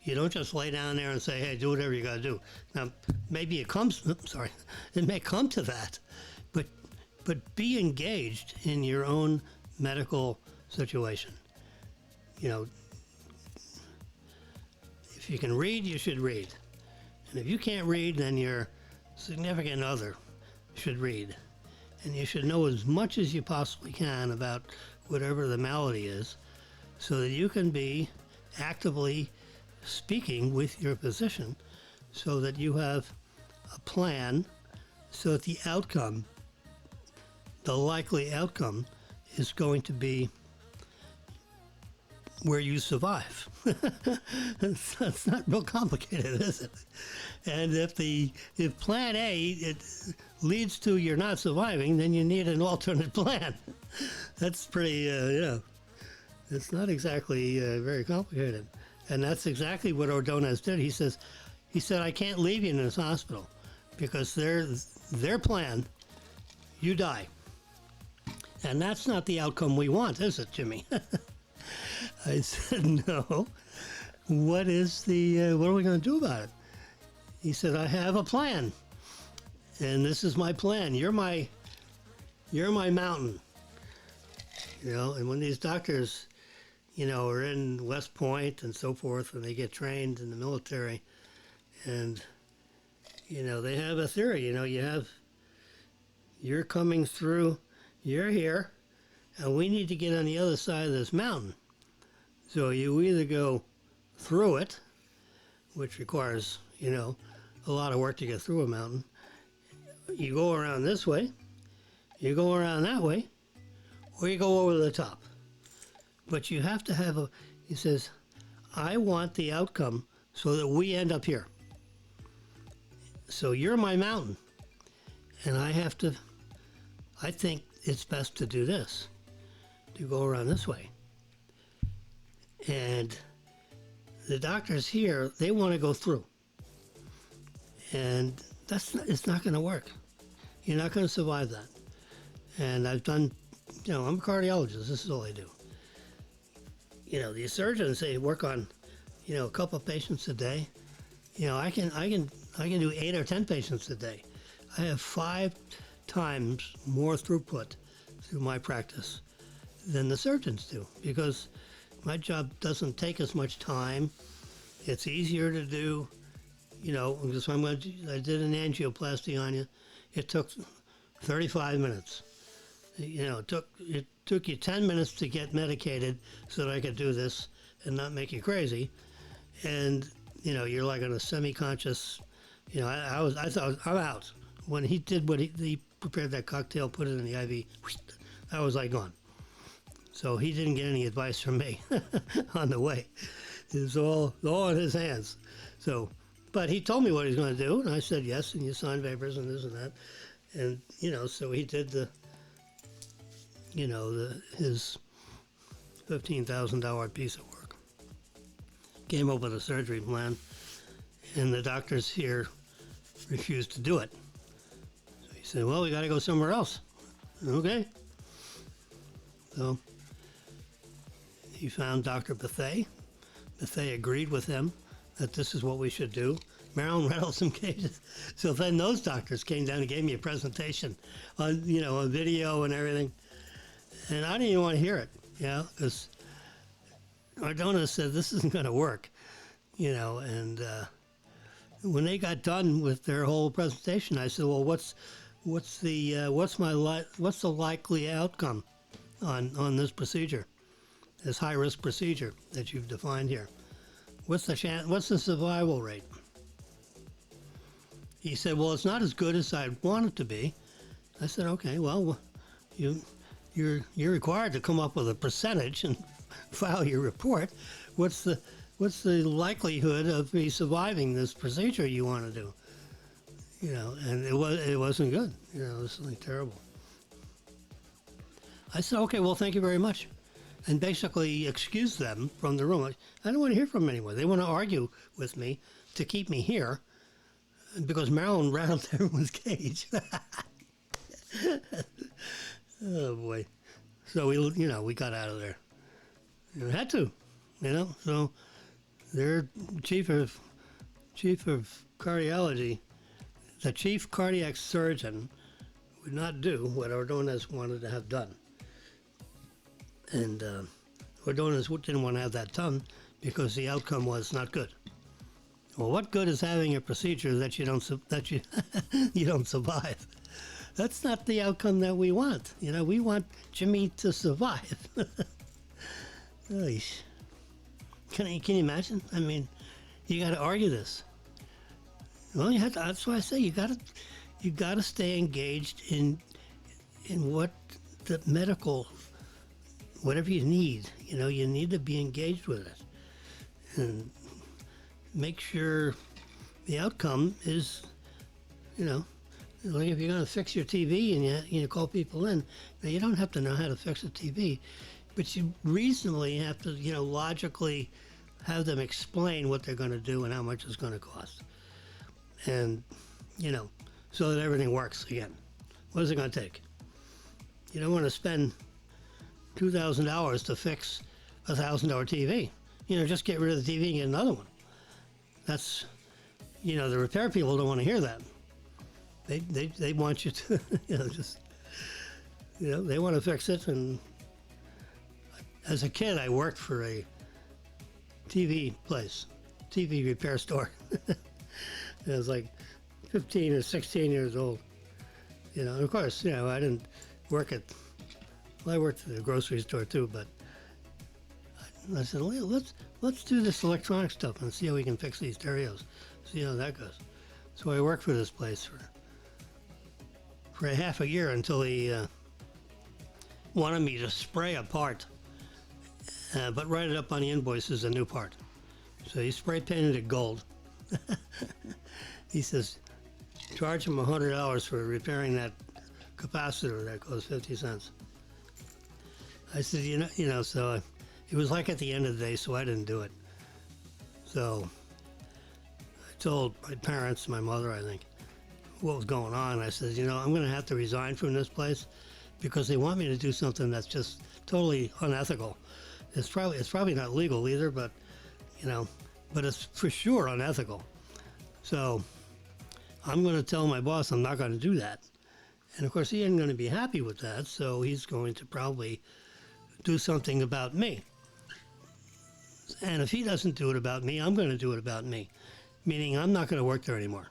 You don't just lay down there and say, hey, do whatever you got to do. Now, maybe it may come to that, but be engaged in your own medical situation. You know, if you can read, you should read. And if you can't read, then your significant other should read. And you should know as much as you possibly can about whatever the malady is, so that you can be actively speaking with your physician, so that you have a plan, so that the outcome, the likely outcome, is going to be where you survive. It's not real complicated, is it? And if plan A, leads to you're not surviving, then you need an alternate plan. That's pretty, it's not exactly very complicated. And that's exactly what Ordonez did. He said, I can't leave you in this hospital because their plan, you die. And that's not the outcome we want, is it, Jimmy? I said, no. What are we going to do about it? He said, I have a plan. And this is my plan. You're my mountain. And when these doctors, are in West Point and so forth, and they get trained in the military, and, they have a theory, you're coming through, you're here, and we need to get on the other side of this mountain. So you either go through it, which requires, a lot of work to get through a mountain. You go around this way, you go around that way, or you go over the top. But you have to have he says, I want the outcome so that we end up here. So you're my mountain, and I think it's best to do this, to go around this way. And the doctors here, they want to go through. And it's not going to work. You're not going to survive that. And I've done, I'm a cardiologist. This is all I do. The surgeons say work on, a couple of patients a day. I can do 8 or 10 patients a day. I have 5 times more throughput through my practice than the surgeons do because my job doesn't take as much time. It's easier to do. Because I did an angioplasty on you, it took 35 minutes. It took you 10 minutes to get medicated so that I could do this and not make you crazy. And, you're like on a semi-conscious, I thought, I'm out. When he did what he prepared that cocktail, put it in the IV, I was like gone. So he didn't get any advice from me on the way. It was all in his hands. But he told me what he was going to do, and I said yes, and you signed papers and this and that. And, so he did his $15,000 piece of work. Came up with a surgery plan, and the doctors here refused to do it. So he said, well, we got to go somewhere else. Okay. So he found Dr. Bethay. Bethay agreed with him that this is what we should do. Marilyn Reynolds engaged. So then those doctors came down and gave me a presentation on, on video and everything. And I didn't even want to hear it, because Ordonez said this isn't going to work, and when they got done with their whole presentation, I said, well, what's the likely outcome on this procedure, this high risk procedure that you've defined here? What's the survival rate? He said, well, it's not as good as I'd want it to be. I said, okay, well, you're required to come up with a percentage and file your report. What's the likelihood of me surviving this procedure you want to do? And it wasn't good. It was something terrible. I said, okay, well, thank you very much. And basically excused them from the room. I don't want to hear from them anymore. They want to argue with me to keep me here because Marilyn rattled everyone's cage. Oh, boy. So we got out of there. We had to, So their chief of cardiology, the chief cardiac surgeon, would not do what Ordonez wanted to have done. And Ordonez didn't want to have that done because the outcome was not good. Well, what good is having a procedure that you don't survive? That's not the outcome that we want. We want Jimmy to survive. Can you imagine? I mean, you got to argue this. Well, that's why I say you got to stay engaged in what the medical, whatever you need. You need to be engaged with it, and make sure the outcome is, Like if you're going to fix your TV and you call people in, now you don't have to know how to fix a TV, but you reasonably have to, logically have them explain what they're going to do and how much it's going to cost. And, so that everything works again. What is it going to take? You don't want to spend $2,000 to fix a $1,000 TV. Just get rid of the TV and get another one. That's, the repair people don't want to hear that. They want you to, they want to fix it. And as a kid, I worked for a TV place, TV repair store. I was like 15 or 16 years old. And of course, I didn't work I worked at the grocery store too, but I said, well, let's do this electronic stuff and see how we can fix these stereos, see how that goes. So I worked for this place for a half a year until he wanted me to spray a part, but write it up on the invoice as a new part. So he spray painted it gold. He says, charge him $100 for repairing that capacitor that cost 50 cents. I said, so it was like at the end of the day, so I didn't do it. So I told my parents, my mother, I think, what was going on. I said, I'm going to have to resign from this place because they want me to do something that's just totally unethical. It's probably not legal either, but but it's for sure unethical. So I'm going to tell my boss I'm not going to do that. And of course, he isn't going to be happy with that, so he's going to probably do something about me. And if he doesn't do it about me, I'm going to do it about me, meaning I'm not going to work there anymore.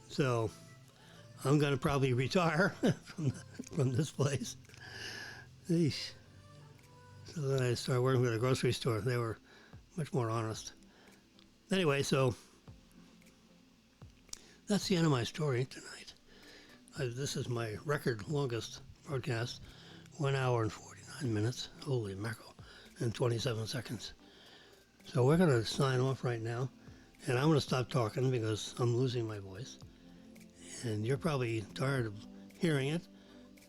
So I'm going to probably retire from this place. Eesh. So then I started working at a grocery store. They were much more honest. Anyway, so that's the end of my story tonight. This is my record longest broadcast, 1 hour and 49 minutes. Holy mackerel, and 27 seconds. So we're going to sign off right now, and I'm going to stop talking because I'm losing my voice. And you're probably tired of hearing it.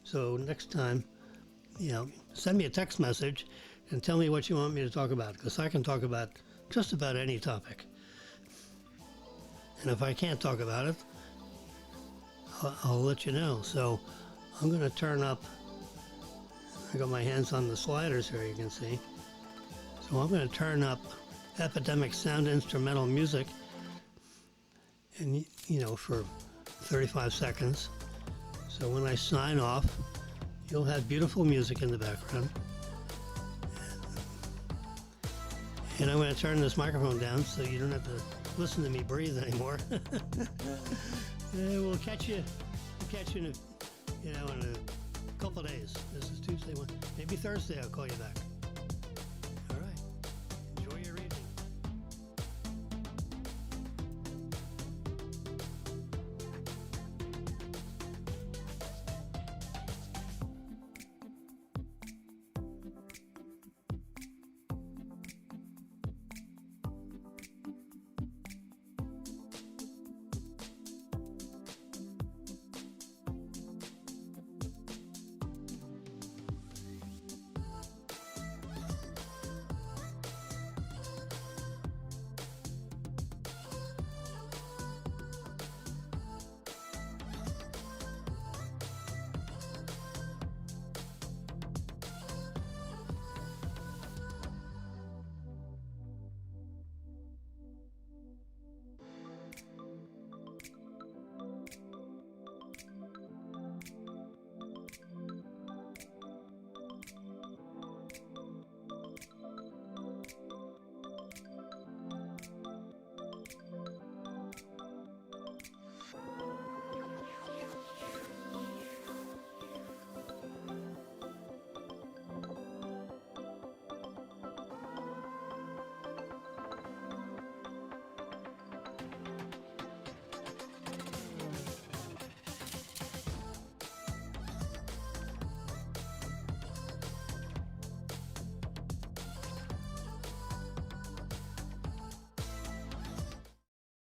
So next time, send me a text message and tell me what you want me to talk about, because I can talk about just about any topic. And if I can't talk about it, I'll let you know. So I'm going to turn up. I got my hands on the sliders here, you can see. So I'm going to turn up Epidemic Sound Instrumental Music, and for 35 seconds. So when I sign off, you'll have beautiful music in the background. And I'm going to turn this microphone down so you don't have to listen to me breathe anymore. We'll catch you in a couple of days. This is Tuesday, maybe Thursday I'll call you back.